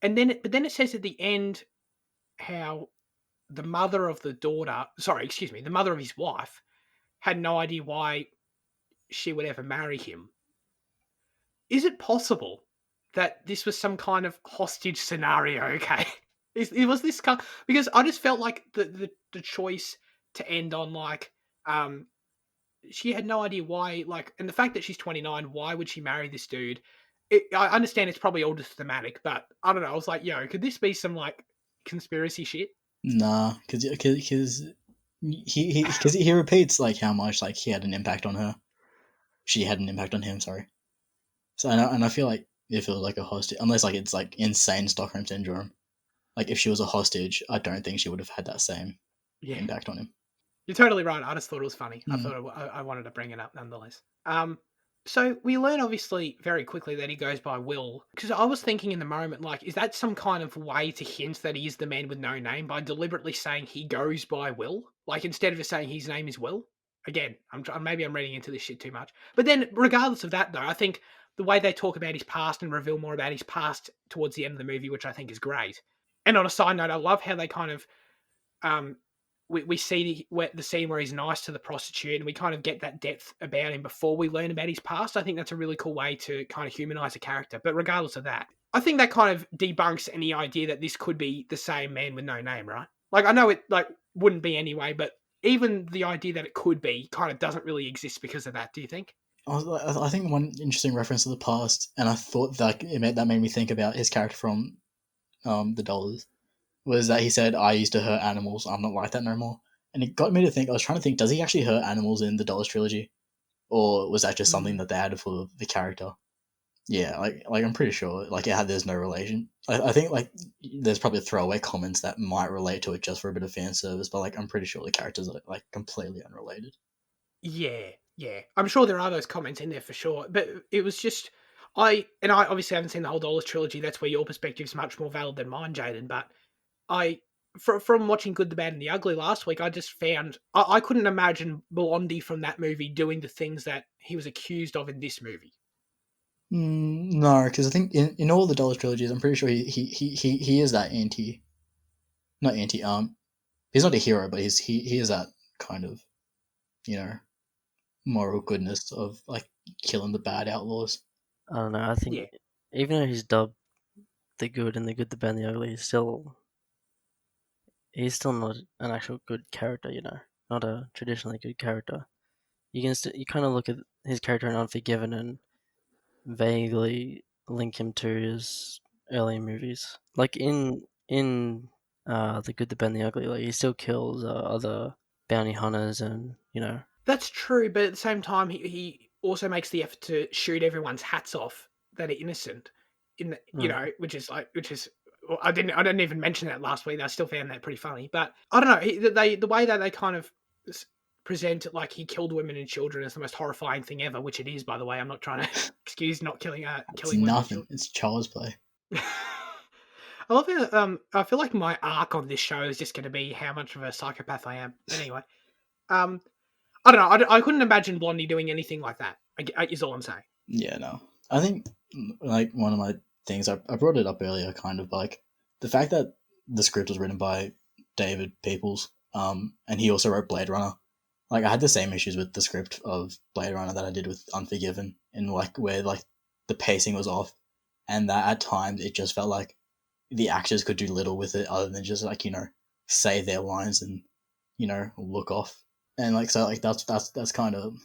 but then it says at the end how the mother of the mother of his wife had no idea why she would ever marry him. Is it possible that this was some kind of hostage scenario? Okay, was this because I just felt like the choice to end on she had no idea why, and the fact that she's 29, why would she marry this dude? I understand it's probably all just thematic, but I don't know. I was like, yo, could this be some conspiracy shit? Nah, because he repeats like how much like he had an impact on her. She had an impact on him. Sorry. So and I feel like if it was like a hostage, unless like it's like insane Stockholm syndrome, like if she was a hostage, I don't think she would have had that same Yeah, impact on him. you're totally right. I just thought it was funny. I Mm. thought I wanted to bring it up nonetheless. So we learn obviously very quickly that he goes by Will. Because I was thinking in the moment, is that some kind of way to hint that he is the man with no name by deliberately saying he goes by Will? Like instead of just saying his name is Will? Again, maybe I'm reading into this shit too much. But then, regardless of that, though, I think the way they talk about his past and reveal more about his past towards the end of the movie, which I think is great. And on a side note, I love how they kind of um, we see the scene where he's nice to the prostitute, and we kind of get that depth about him before we learn about his past. I think that's a really cool way to kind of humanize a character. But regardless of that, I think that kind of debunks any idea that this could be the same man with no name, right? I know it wouldn't be anyway, but even the idea that it could be kind of doesn't really exist because of that. Do you think? I think one interesting reference to the past, and I thought that that made me think about his character from the Dollars, was that he said, "I used to hurt animals. I'm not like that no more." And it got me to think. I was trying to think: does he actually hurt animals in the Dollars trilogy, or was that just something that they added for the character? Yeah, like I'm pretty sure like there's no relation. I think like there's probably throwaway comments that might relate to it just for a bit of fan service, but like I'm pretty sure the characters are like completely unrelated. Yeah, yeah. I'm sure there are those comments in there for sure, but it was just I obviously haven't seen the whole Dollars trilogy. That's where your perspective is much more valid than mine, Jaden. But I, from watching Good, the Bad, and the Ugly last week, I just found I couldn't imagine Blondie from that movie doing the things that he was accused of in this movie. No, because I think in all the Dollars trilogies, I'm pretty sure he is that not anti he's not a hero, but he is that kind of you know moral goodness of like killing the bad outlaws. I don't know. I think Yeah, even though he's dubbed the good and the good, the bad, and the ugly, he's still not an actual good character. Not a traditionally good character. You kind of look at his character in Unforgiven and vaguely link him to his earlier movies. Like in the good, the bad, and the ugly, like he still kills other bounty hunters and That's true, but at the same time, he also makes the effort to shoot everyone's hats off that are innocent. Mm. Which is. Well, I didn't even mention that last week. I still found that pretty funny, but I don't know. The way that they kind of present it, like he killed women and children, is the most horrifying thing ever. Which it is, by the way. I'm not trying to excuse not killing It's killing women and nothing. children. It's child's play. I love it. I feel like my arc on this show is just going to be how much of a psychopath I am. But anyway, um, I don't know. I couldn't imagine Blondie doing anything like that. Is all I'm saying. Yeah, no. I think like one of my things I brought it up earlier, kind of like the fact that the script was written by David Peoples, and he also wrote Blade Runner. Like I had the same issues with the script of Blade Runner that I did with Unforgiven, and like where like the pacing was off, and that at times it just felt like the actors could do little with it other than just like say their lines and look off, and like so like that's kind of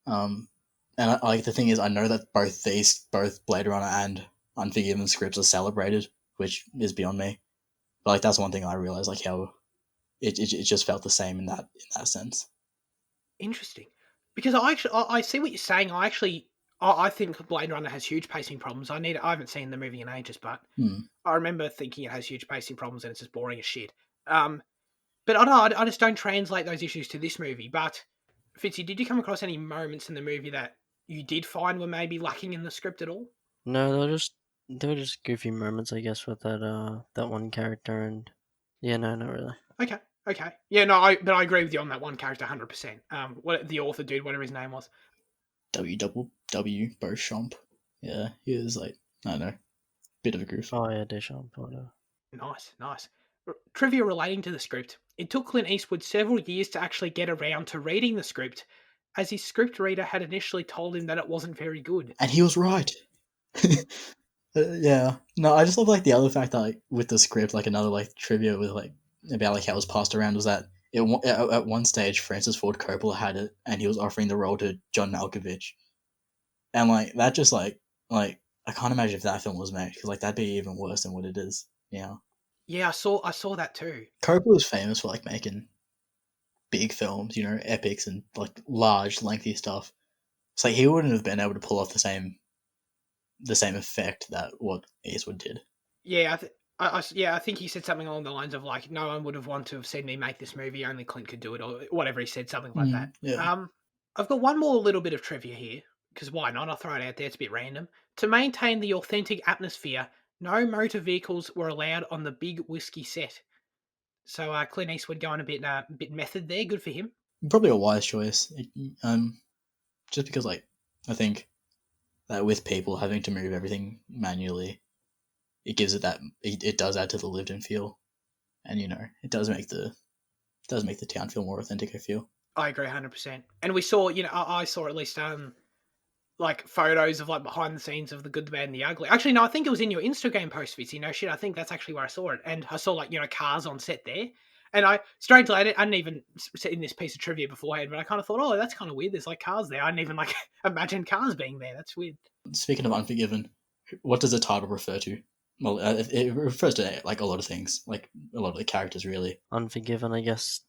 um and like the thing is, I know that both Blade Runner and Unforgiven scripts are celebrated, which is beyond me. But like that's one thing I realized, like how it just felt the same in that sense. Interesting, because I see what you're saying. I think Blade Runner has huge pacing problems. I haven't seen the movie in ages, but Hmm. I remember thinking it has huge pacing problems and it's just boring as shit. But I don't know. I just don't translate those issues to this movie. But Fitzy, did you come across any moments in the movie that you did find were maybe lacking in the script at all? No, they were just goofy moments, I guess, with that one character, and yeah, no, not really. Okay, okay, yeah, no, but I agree with you on that one character, 100%. What the author dude, whatever his name was. W Beauchamp. Yeah, he was like, I don't know, bit of a goof. Oh yeah, Deschamps, whatever. Nice, nice. Trivia relating to the script. It took Clint Eastwood several years to actually get around to reading the script, as his script reader had initially told him that it wasn't very good. And he was right. Yeah. No, I just love like the other fact that like with the script, like another like trivia with like about like how it was passed around was that at one stage Francis Ford Coppola had it and he was offering the role to John Malkovich, and like that just like I can't imagine if that film was made because like that'd be even worse than what it is. Yeah. Yeah, I saw that too. Coppola is famous for like making big films, epics and like large, lengthy stuff. So like, he wouldn't have been able to pull off the same effect that what Eastwood did. Yeah, I think he said something along the lines of like, no one would have wanted to have seen me make this movie. Only Clint could do it, or whatever he said, something like that. Yeah. I've got one more little bit of trivia here because why not? I'll throw it out there. It's a bit random. To maintain the authentic atmosphere, no motor vehicles were allowed on the big whiskey set. So Clint Eastwood going a bit method there. Good for him. Probably a wise choice. Just because like I think that with people having to move everything manually, it gives it does add to the lived in feel, and it does make the town feel more authentic. I feel. I agree 100%. And we saw, I saw at least like photos of like behind the scenes of the good, the bad, and the ugly. Actually, no, I think it was in your Instagram post, Fitzy. No shit, I think that's actually where I saw it, and I saw like cars on set there. And strangely, I didn't even set in this piece of trivia beforehand, but I kind of thought, oh, that's kind of weird. There's like cars there. I didn't even like imagine cars being there. That's weird. Speaking of Unforgiven, what does the title refer to? Well, it refers to like a lot of things, like a lot of the characters, really. Unforgiven, I guess.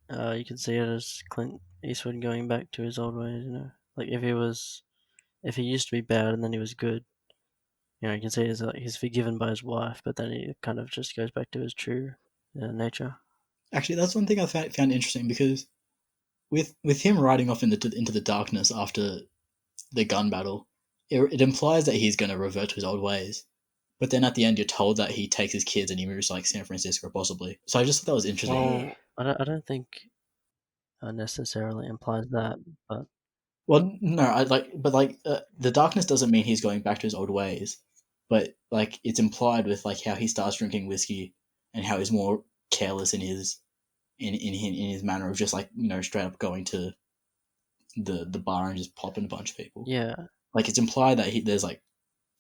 You could see it as Clint Eastwood going back to his old ways. Like if he used to be bad and then he was good. You can see it's like he's forgiven by his wife, but then he kind of just goes back to his true nature. Actually, that's one thing I found interesting because with him riding off into the darkness after the gun battle, it implies that he's going to revert to his old ways. But then at the end, you're told that he takes his kids and he moves to like San Francisco, possibly. So I just thought that was interesting. Well, I don't think necessarily implies that, but Well, no, the darkness doesn't mean he's going back to his old ways, but like it's implied with like how he starts drinking whiskey and how he's more careless in his manner of just like straight up going to the bar and just popping a bunch of people. yeah, Like it's implied that there's like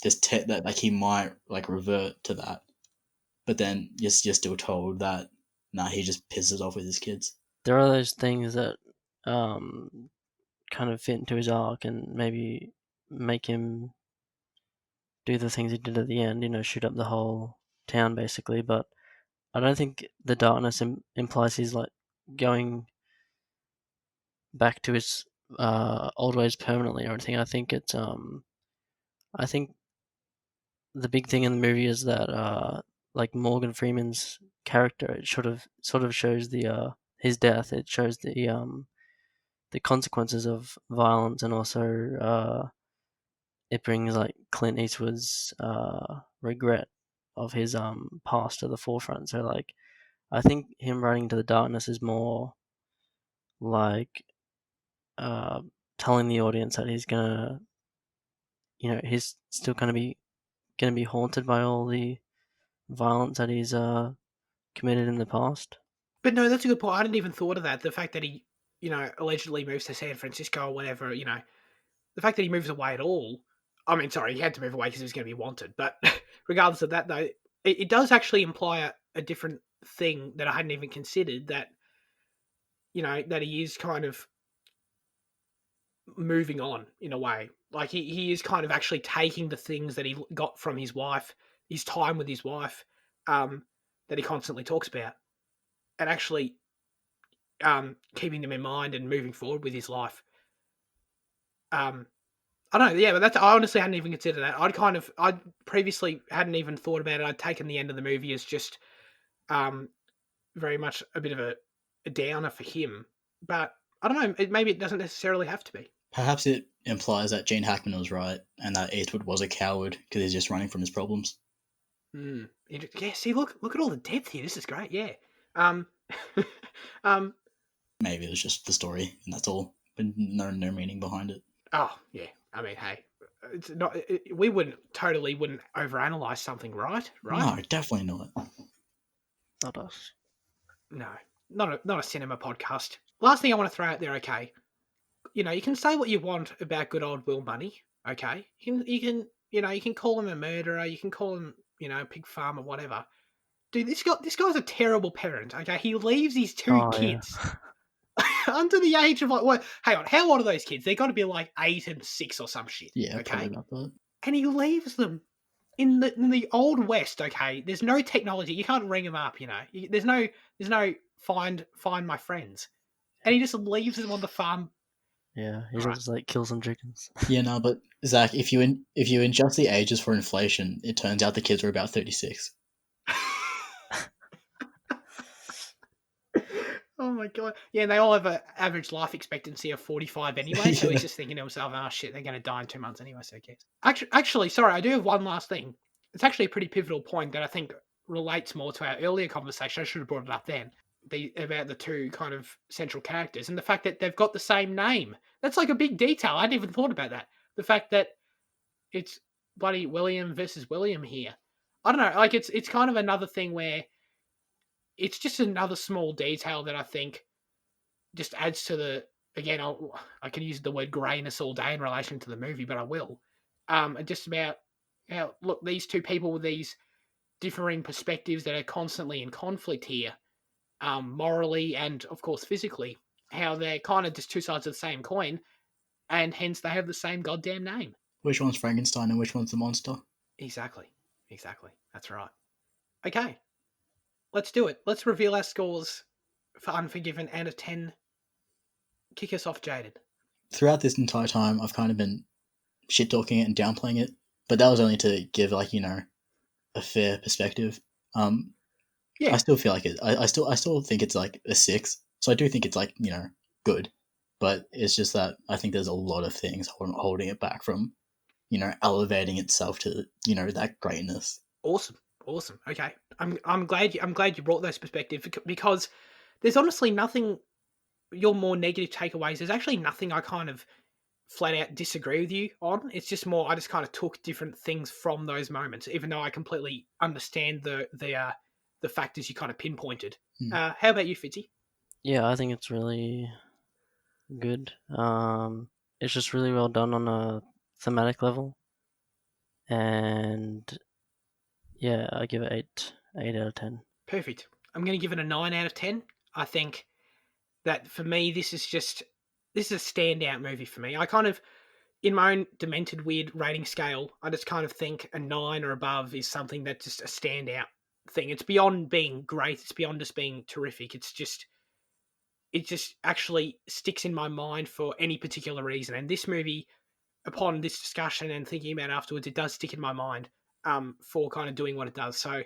that like he might like revert to that, but then you're still told that he just pisses off with his kids. there are those things that um kind of fit into his arc and maybe make him do the things he did at the end. Shoot up the whole town basically. But I don't think the darkness implies he's like going back to his old ways permanently or anything. I think it's I think the big thing in the movie is that like Morgan Freeman's character, it sort of shows the his death. It shows the consequences of violence, and also it brings like Clint Eastwood's regret of his past to the forefront. So like I think him riding into the darkness is more like uh, telling the audience that he's gonna, he's still gonna be haunted by all the violence that he's committed in the past. But no, that's a good point. I hadn't even thought of that. The fact that he, allegedly moves to San Francisco or whatever, the fact that he moves away at all. I mean, sorry, he had to move away because he was going to be wanted. But regardless of that, though, it does actually imply a different thing that I hadn't even considered, that, that he is kind of moving on in a way. Like he is kind of actually taking the things that he got from his wife, his time with his wife, that he constantly talks about, and actually keeping them in mind and moving forward with his life. I don't know, yeah, but I honestly hadn't even considered that. I previously hadn't even thought about it. I'd taken the end of the movie as just very much a bit of a downer for him. But I don't know, maybe it doesn't necessarily have to be. Perhaps it implies that Gene Hackman was right and that Eastwood was a coward because he's just running from his problems. Yeah, see, look at all the depth here. This is great, yeah. Um, Maybe it was just the story and that's all, but no meaning behind it. Oh, yeah. I mean, hey, it's not. We wouldn't overanalyze something, right? No, definitely not. Not us. No, not a cinema podcast. Last thing I want to throw out there, okay? You can say what you want about good old Will Bunny, okay? You can call him a murderer, you can call him, a pig farmer, whatever. Dude, this guy's a terrible parent, okay? He leaves his two Oh yeah. kids under the age of, like, what? Hang on, how old are those kids? They got to be like 8 and 6 or some shit. Yeah, okay? probably about that. And he leaves them in the old west. Okay, there's no technology. You can't ring them up. There's no find my friends, and he just leaves them on the farm. Yeah, he Right. just like kills some chickens. Yeah, no, but Zach, if you adjust the ages for inflation, it turns out the kids were about 36. Oh my god! Yeah, and they all have an average life expectancy of 45 anyway. So he's just thinking to himself, "Oh shit, they're going to die in 2 months anyway." So cares. Actually, sorry, I do have one last thing. It's actually a pretty pivotal point that I think relates more to our earlier conversation. I should have brought it up then. About the two kind of central characters and the fact that they've got the same name. That's like a big detail. I hadn't even thought about that. The fact that it's bloody William versus William here. I don't know. Like it's kind of another thing where it's just another small detail that I think just adds to the, again, I can use the word grayness all day in relation to the movie, but I will. Just about look, these two people with these differing perspectives that are constantly in conflict here, morally and of course physically, how they're kind of just two sides of the same coin, and hence they have the same goddamn name. Which one's Frankenstein and which one's the monster? Exactly. That's right. Okay, let's do it. Let's reveal our scores for Unforgiven out of 10. Kick us off, Jaded. Throughout this entire time, I've kind of been shit talking it and downplaying it, but that was only to give a fair perspective. Yeah. I still feel like it. I still think it's like a 6. So I do think it's good, but it's just that I think there's a lot of things holding it back from elevating itself to that greatness. Awesome. Okay, I'm glad you brought those perspectives, because there's honestly nothing. Your more negative takeaways, there's actually nothing I kind of flat out disagree with you on. It's just more I just kind of took different things from those moments, even though I completely understand the factors you kind of pinpointed. How about you, Fitzy? Yeah, I think it's really good. It's just really well done on a thematic level, and yeah, I give it 8 out of 10. Perfect. I'm going to give it a 9 out of 10. I think that for me, this is a standout movie for me. I kind of, in my own demented, weird rating scale, I just kind of think a 9 or above is something that's just a standout thing. It's beyond being great. It's beyond just being terrific. It's it just actually sticks in my mind for any particular reason. And this movie, upon this discussion and thinking about it afterwards, it does stick in my mind for kind of doing what it does. So there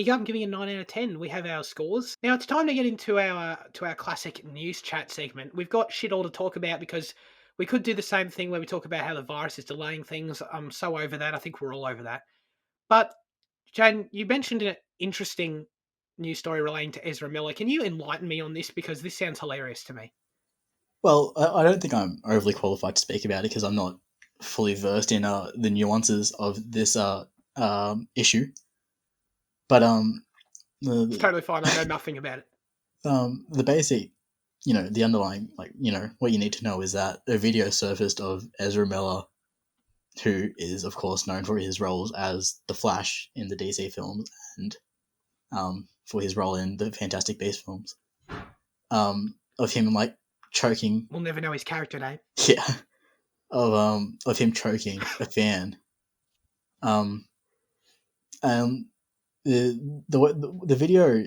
you go. I'm giving it a 9 out of 10. We have our scores. Now it's time to get into our classic news chat segment. We've got shit all to talk about because we could do the same thing where we talk about how the virus is delaying things. I'm so over that. I think we're all over that. But Jane, you mentioned an interesting news story relating to Ezra Miller. Can you enlighten me on this? Because this sounds hilarious to me. Well, I don't think I'm overly qualified to speak about it because I'm not fully versed in the nuances of this issue. But It's totally fine. I know nothing about it. the basic, the underlying, what you need to know is that a video surfaced of Ezra Miller, who is of course known for his roles as the Flash in the DC films and for his role in the Fantastic Beasts films, of him choking. We'll never know his character name. Yeah, of him choking a fan. The video,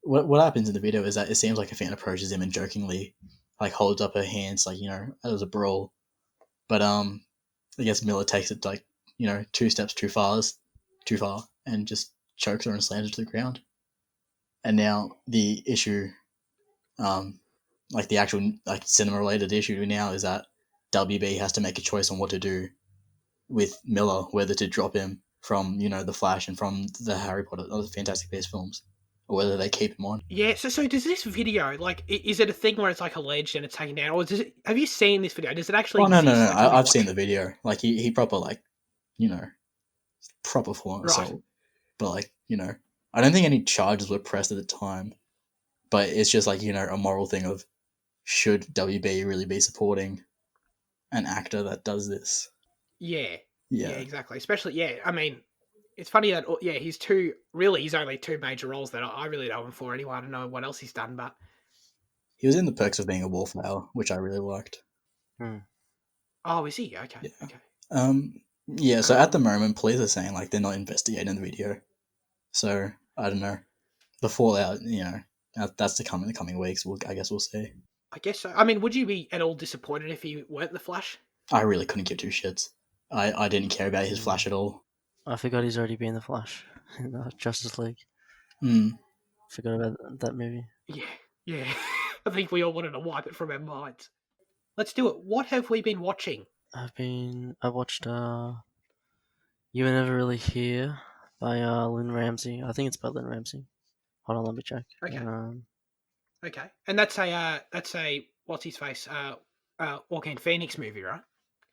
what happens in the video is that it seems like a fan approaches him and jokingly holds up her hands as a brawl, but I guess Miller takes it 2 steps too far and just chokes her and slams her to the ground. And now the issue, the actual cinema related issue now is that WB has to make a choice on what to do with Miller, whether to drop him from the Flash and from the Harry Potter or the Fantastic Beasts films, or whether they keep him on. Yeah. So does this video is it a thing where it's alleged and it's taken down, or have you seen this video? Does it actually? Oh no, exist? I've seen the video. He proper proper full-on assault. Right. But I don't think any charges were pressed at the time. But it's just a moral thing of, should WB really be supporting an actor that does this? Yeah, Yeah, exactly. Especially, I mean, it's funny that he's only 2 major roles that I really know him for anyway. I don't know what else he's done, but he was in The Perks of Being a Wallflower, which I really liked. Oh, is he? Okay, Yeah. okay. Yeah. So at the moment, police are saying they're not investigating the video. So I don't know. The fallout, that's to come in the coming weeks. I guess we'll see. I guess so. I mean, would you be at all disappointed if he weren't the Flash? I really couldn't give 2 shits. I didn't care about his Flash at all. I forgot he's already been the Flash in Justice League. Forgot about that movie. Yeah. I think we all wanted to wipe it from our minds. Let's do it. What have we been watching? I watched You Were Never Really Here by Lynn Ramsey. I think it's by Lynn Ramsey. Hold on, let me check. Okay. Okay. And that's a what's his face? Joaquin Phoenix movie, right?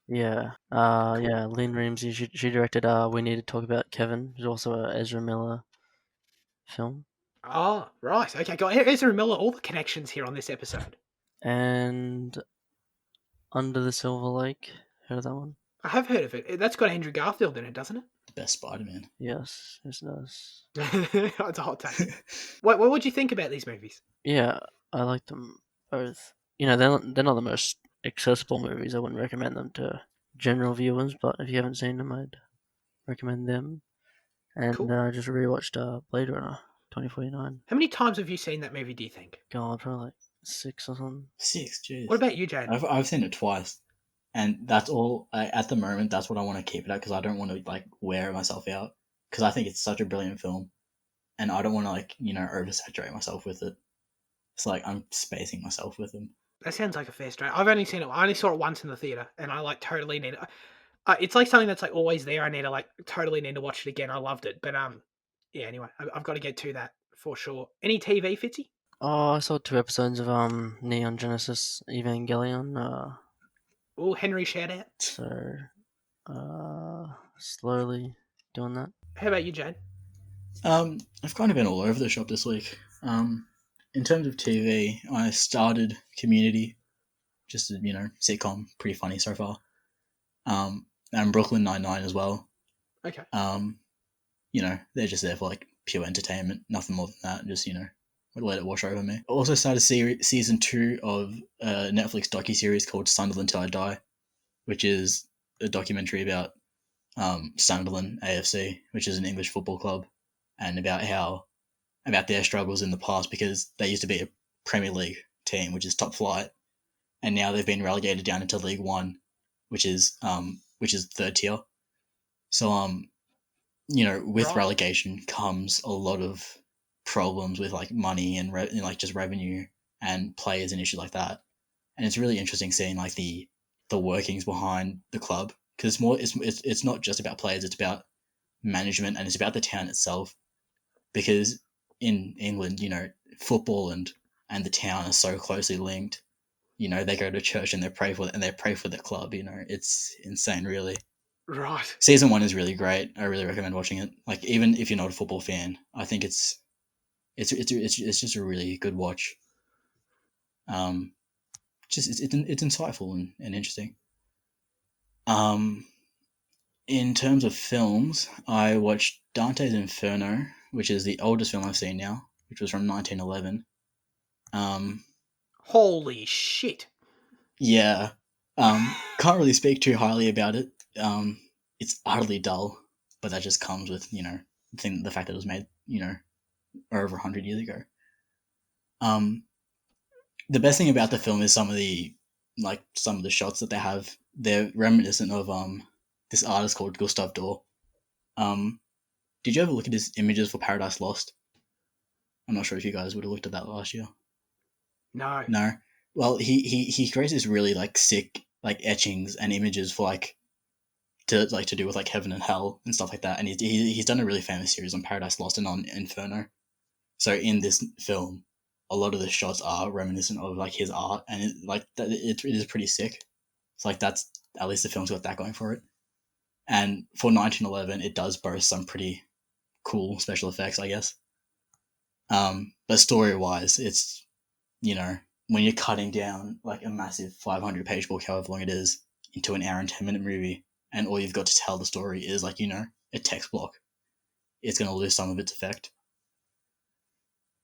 Yeah. Yeah, Lynn Ramsey. She directed We Need to Talk About Kevin, which is also a Ezra Miller film. Oh, right. Okay, got Ezra Miller, all the connections here on this episode. And Under the Silver Lake. Heard of that one? I have heard of it. That's got Andrew Garfield in it, doesn't it? The best Spider-Man. Yes, it does. It's a hot take. What would you think about these movies? Yeah, I like them both. They're not the most accessible movies. I wouldn't recommend them to general viewers, but if you haven't seen them, I'd recommend them. And Cool. I just rewatched Blade Runner 2049. How many times have you seen that movie, do you think? God, probably 6 or something. 6, jeez. What about you, Jane? I've seen it twice, and that's all. At the moment, that's what I want to keep it at, because I don't want to wear myself out, because I think it's such a brilliant film, and I don't want to oversaturate myself with it. It's I'm spacing myself with them. That sounds like a fair stretch. I've only seen it. I only saw it once in the theater, and I totally need it. It's something that's always there. I need to totally need to watch it again. I loved it, but yeah. Anyway, I've got to get to that for sure. Any TV, Fitzy? Oh, I saw 2 episodes of Neon Genesis Evangelion. Oh, Henry, shout out. So, slowly doing that. How about you, Jane? I've kind of been all over the shop this week. In terms of TV, I started Community, just a sitcom, pretty funny so far. And Brooklyn Nine-Nine as well. Okay. They're just there for pure entertainment, nothing more than that. Just let it wash over me. I also started season 2 of a Netflix docuseries called Sunderland Till I Die, which is a documentary about Sunderland AFC, which is an English football club, and about their struggles in the past, because they used to be a Premier League team, which is top flight, and now they've been relegated down into League One, which is third tier. So with Right. relegation comes a lot of problems with like money and like just revenue and players and issues like that. And it's really interesting seeing like the workings behind the club, because it's not just about players, it's about management and it's about the town itself. Because in England, football and the town are so closely linked. They go to church and they pray for the club. It's insane, really. Right. Season 1 is really great. I really recommend watching it. Like, even if you're not a football fan, I think it's just a really good watch. It's insightful and interesting. In terms of films, I watched Dante's Inferno, which is the oldest film I've seen now, which was from 1911. Holy shit. Yeah. Can't really speak too highly about it. It's utterly dull, but that just comes with, the fact that it was made, over 100 years ago. The best thing about the film is some of the shots that they have. They're reminiscent of this artist called Gustav Doré. Did you ever look at his images for Paradise Lost? I'm not sure if you guys would have looked at that last year. No. No. Well, he creates this really like sick like etchings and images for to do with like heaven and hell and stuff like that. And he's done a really famous series on Paradise Lost and on Inferno. So in this film, a lot of the shots are reminiscent of like his art, and it is pretty sick. So like that's at least the film's got that going for it. And for 1911, it does boast some pretty cool special effects, I guess. But story wise, it's when you're cutting down like a massive 500-page book, however long it is, into an hour and 10-minute movie, and all you've got to tell the story is like a text block, it's going to lose some of its effect.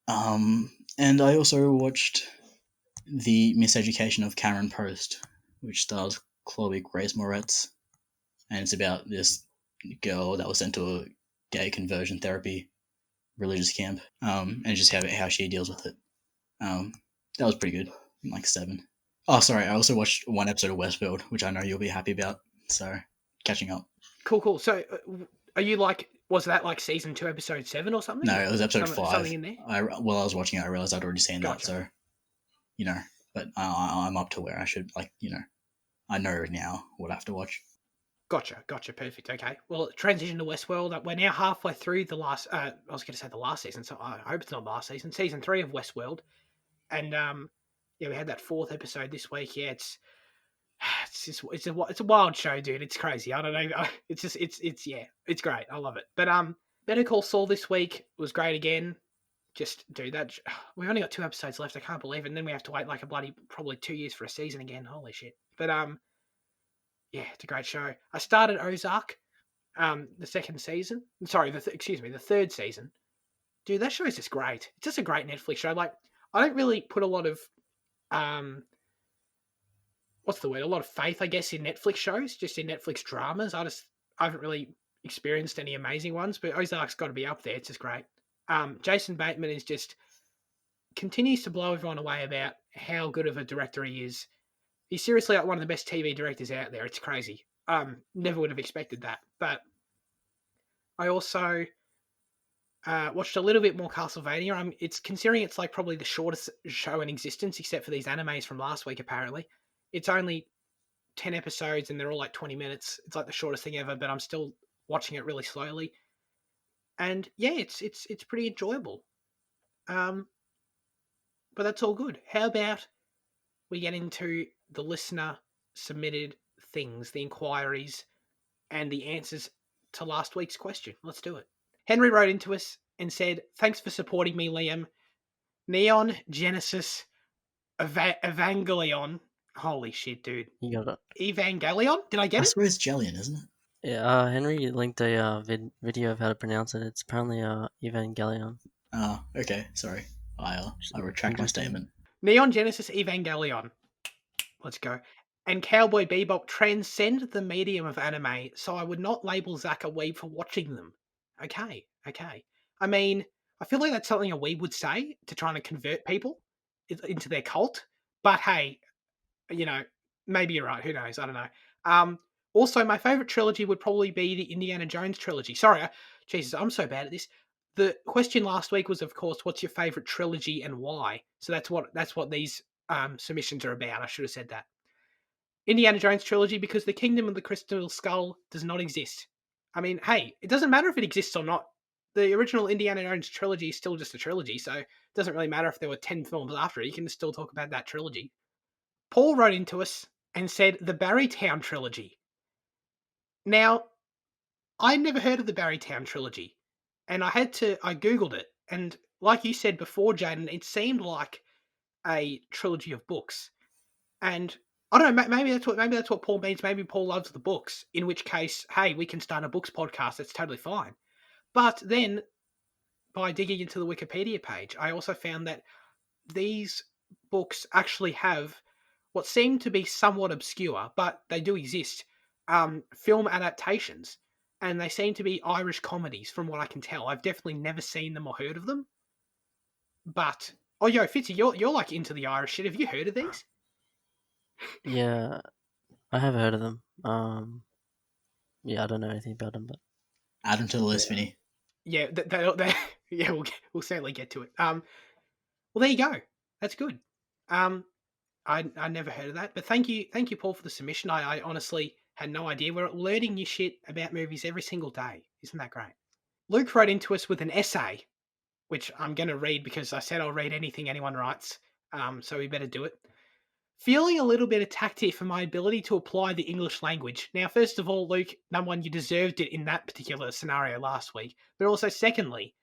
And I also watched The Miseducation of Cameron Post, which stars Chloe Grace Moretz, and it's about this girl that was sent to a gay conversion therapy religious camp, and just how she deals with it. That was pretty good. Like 7. Oh, sorry. I also watched one episode of Westworld, which I know you'll be happy about. So, catching up. Cool. So, are you like? Was that like season 2, episode 7 or something? No, it was episode 5. Something in there. While I was watching it, I realized I'd already seen Gotcha. that. So, but I'm up to where I should I know now what I have to watch. Gotcha. Perfect. Okay. Well, transition to Westworld. We're now halfway through the last. I was going to say the last season, so I hope it's not last season. Season 3 of Westworld, and yeah, we had that 4th episode this week. Yeah, it's a wild show, dude. It's crazy. I don't know. It's great. I love it. But Better Call Saul this week was great again. Just dude, we've only got 2 episodes left. I can't believe it. And then we have to wait like a bloody probably 2 years for a season again. Holy shit. But yeah, it's a great show. I started Ozark, the second season. Sorry, the third season. Dude, that show is just great. It's just a great Netflix show. Like, I don't really put a lot of what's the word? A lot of faith, I guess, in Netflix shows, just in Netflix dramas. I haven't really experienced any amazing ones, but Ozark's got to be up there. It's just great. Jason Bateman continues to blow everyone away about how good of a director he is. He's seriously like one of the best TV directors out there. It's crazy. Never would have expected that. But I also watched a little bit more Castlevania. It's considering it's like probably the shortest show in existence, except for these animes from last week. Apparently, it's only 10 episodes and they're all like 20 minutes. It's like the shortest thing ever. But I'm still watching it really slowly. And yeah, it's pretty enjoyable. But that's all good. How about we get into the listener submitted things, the inquiries, and the answers to last week's question? Let's do it. Henry wrote into us and said, "Thanks for supporting me, Liam. Neon Genesis Evangelion." Holy shit, dude. You got it. Evangelion? Did I get I it? swear it's Jellian, isn't it? Yeah, Henry linked a video of how to pronounce it. It's apparently Evangelion. Oh, okay. Sorry. I retract my statement. Neon Genesis Evangelion. Let's go. And Cowboy Bebop transcend the medium of anime, so I would not label Zach a weeb for watching them. Okay. I mean, I feel like that's something a weeb would say to try and convert people. into their cult. But hey, you know, maybe you're right. Who knows? I don't know. Also, my favorite trilogy would probably be the Indiana Jones trilogy. Sorry, Jesus, I'm so bad at this. The question last week was, of course, what's your favorite trilogy and why? So that's what these submissions are about. I should have said that. Indiana Jones trilogy because the Kingdom of the Crystal Skull does not exist. I mean, hey, it doesn't matter if it exists or not. The original Indiana Jones trilogy is still just a trilogy, so it doesn't really matter if there were 10 films after it. You can still talk about that trilogy. Paul wrote into us and said the Barrytown trilogy. Now, I'd never heard of the Barrytown trilogy, and I Googled it, and like you said before, Jaden, it seemed like a trilogy of books. And I don't know, maybe that's what Paul means. Maybe Paul loves the books, in which case, hey, we can start a books podcast. That's totally fine. But then, by digging into the Wikipedia page, I also found that these books actually have what seem to be somewhat obscure, but they do exist, film adaptations. And they seem to be Irish comedies, from what I can tell. I've definitely never seen them or heard of them. But, oh, yo, Fitzy, you're like into the Irish shit. Have you heard of these? Yeah, I have heard of them. Yeah, I don't know anything about them, but Add them to the list, Vinny. Yeah, yeah, we'll certainly get to it. Well, there you go. That's good. I never heard of that, but thank you, Paul, for the submission. I honestly had no idea. We're learning new shit about movies every single day. Isn't that great? Luke wrote into us with an essay, which I'm going to read because I said I'll read anything anyone writes. So we better do it. Feeling a little bit attacked here for my ability to apply the English language. Now, first of all, Luke, number one, you deserved it in that particular scenario last week. But also, secondly,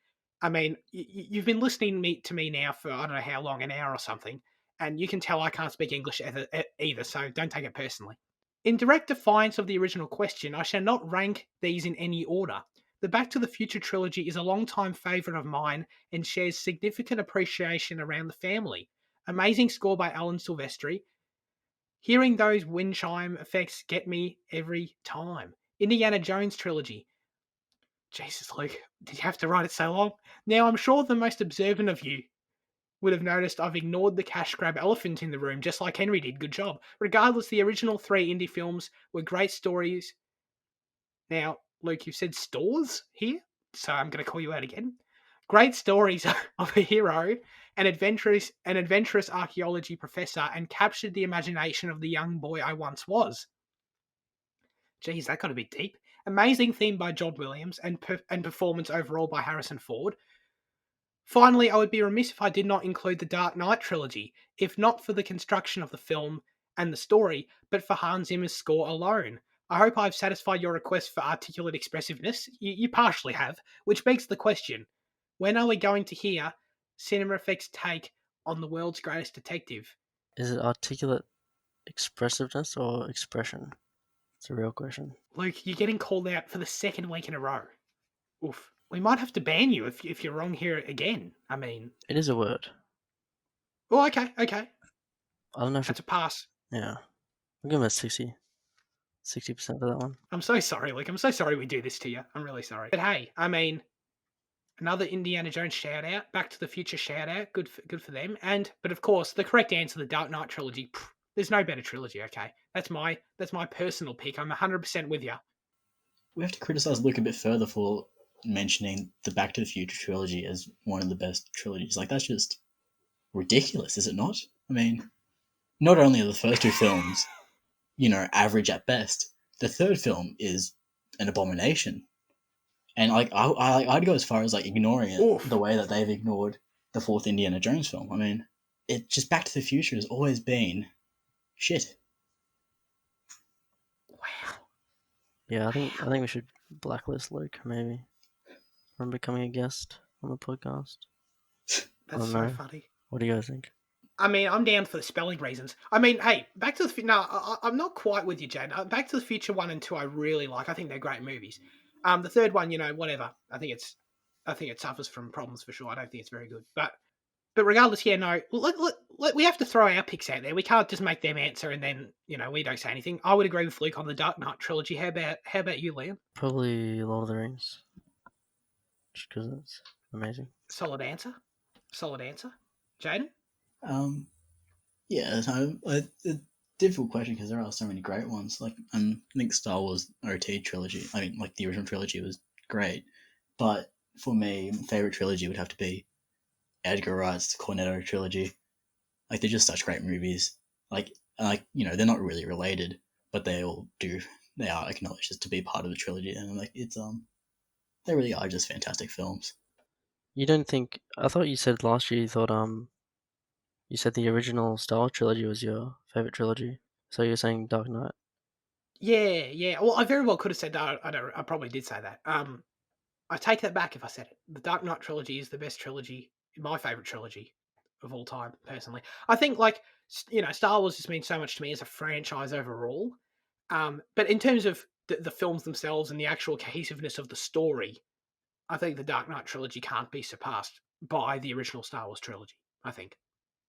I mean, you've been listening to me now for, I don't know how long, an hour or something, and you can tell I can't speak English either, so don't take it personally. In direct defiance of the original question, I shall not rank these in any order. The Back to the Future trilogy is a long-time favourite of mine and shares significant appreciation around the family. Amazing score by Alan Silvestri. Hearing those wind chime effects get me every time. Indiana Jones trilogy. Jesus, Luke, did you have to write it so long? Now, I'm sure the most observant of you would have noticed I've ignored the cash grab elephant in the room, just like Henry did. Good job. Regardless, the original 3 indie films were great stories. Now, Luke, you've said stores here, so I'm going to call you out again. Great stories of a hero, an adventurous archaeology professor, and captured the imagination of the young boy I once was. Geez, that got a bit deep. Amazing theme by John Williams and performance overall by Harrison Ford. Finally, I would be remiss if I did not include the Dark Knight trilogy, if not for the construction of the film and the story, but for Hans Zimmer's score alone. I hope I've satisfied your request for articulate expressiveness. You partially have, which begs the question, when are we going to hear Cinema Effects' take on the world's greatest detective? is it articulate expressiveness or expression? It's a real question. Luke, you're getting called out for the second week in a row. Oof. We might have to ban you if you're wrong here again. I mean... It is a word. Oh, okay. I don't know if That's a pass. Yeah. I'll give him a 60% for that one. I'm so sorry, Luke. I'm so sorry we do this to you. I'm really sorry. But hey, I mean, another Indiana Jones shout out, Back to the Future shout out. Good for them. But of course, the correct answer, the Dark Knight trilogy. There's no better trilogy. Okay, that's my personal pick. I'm 100% with you. We have to criticize Luke a bit further for mentioning the Back to the Future trilogy as one of the best trilogies. Like, that's just ridiculous, is it not? I mean, not only are the first 2 films, average at best, the third film is an abomination. And like, I'd go as far as like ignoring it Oof. the way that they've ignored the 4th Indiana Jones film. I mean, it just Back to the Future has always been shit. Wow. Yeah, I think we should blacklist Luke maybe from becoming a guest on the podcast. That's so funny. What do you guys think? I mean, I'm down for the spelling reasons. I mean, hey, Back to the Future... No, I'm not quite with you, Jane. Back to the Future 1 and 2 I really like. I think they're great movies. The third one, whatever. I think it suffers from problems for sure. I don't think it's very good. But regardless, yeah, no. We have to throw our picks out there. We can't just make them answer and then, we don't say anything. I would agree with Luke on the Dark Knight trilogy. How about you, Liam? Probably Lord of the Rings. Just because it's amazing. Solid answer. Jaden? Yeah, so a difficult question because there are so many great ones. Like, I think Star Wars OT trilogy. I mean, like the original trilogy was great, but for me, my favorite trilogy would have to be Edgar Wright's Cornetto trilogy. Like, they're just such great movies. Like they're not really related, but they all do. They are acknowledged as to be part of the trilogy, and like they really are just fantastic films. You don't think? I thought you said last year you thought you said the original Star Wars trilogy was your favorite trilogy. So you're saying Dark Knight? Yeah. Well, I very well could have said that. I probably did say that. I take that back if I said it. The Dark Knight trilogy is the best trilogy, my favorite trilogy of all time, personally. I think, like, Star Wars has meant so much to me as a franchise overall. But in terms of the films themselves and the actual cohesiveness of the story, I think the Dark Knight trilogy can't be surpassed by the original Star Wars trilogy, I think.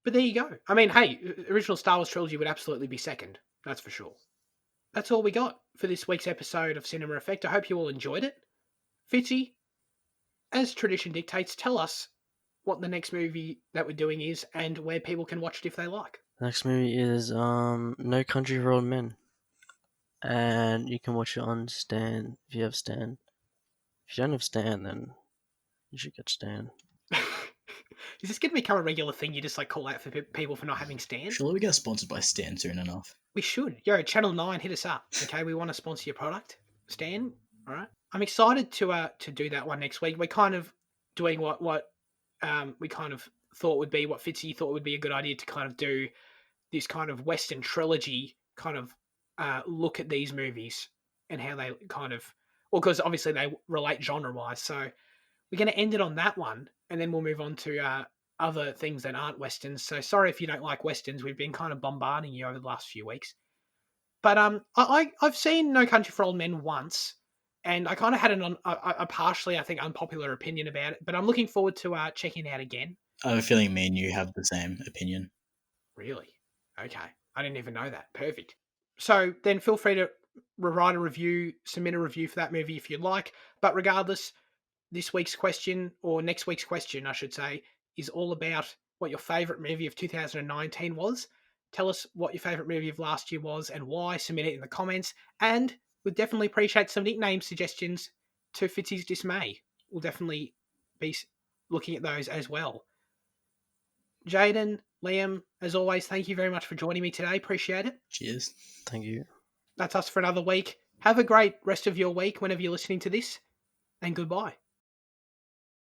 But there you go. I mean, hey, original Star Wars trilogy would absolutely be second. That's for sure. That's all we got for this week's episode of Cinema Effect. I hope you all enjoyed it. Fitzy, as tradition dictates, tell us what the next movie that we're doing is and where people can watch it if they like. The next movie is No Country for Old Men, and you can watch it on Stan if you have Stan. If you don't have Stan, then you should get Stan. Is this going to become a regular thing? You just like call out for people for not having stands? Surely we get sponsored by Stan soon enough. We should. Yo, Channel 9, hit us up. Okay, we want to sponsor your product. Stan, all right? I'm excited to do that one next week. We're kind of doing what we kind of thought would be, what Fitzy thought would be a good idea to kind of do this kind of Western trilogy kind of look at these movies and how they kind of, well, because obviously they relate genre-wise. So we're going to end it on that one, and then we'll move on to other things that aren't Westerns. So sorry if you don't like Westerns. We've been kind of bombarding you over the last few weeks. But I've seen No Country for Old Men once, and I kind of had a partially, I think, unpopular opinion about it. But I'm looking forward to checking it out again. I have a feeling me and you have the same opinion. Really? Okay. I didn't even know that. Perfect. So then feel free to write a review, submit a review for that movie if you'd like. But regardless, this week's question, or next week's question, I should say, is all about what your favourite movie of 2019 was. Tell us what your favourite movie of last year was and why. Submit it in the comments. And we'd definitely appreciate some nickname suggestions to Fitzy's dismay. We'll definitely be looking at those as well. Jaden, Liam, as always, thank you very much for joining me today. Appreciate it. Cheers. Thank you. That's us for another week. Have a great rest of your week whenever you're listening to this, and goodbye.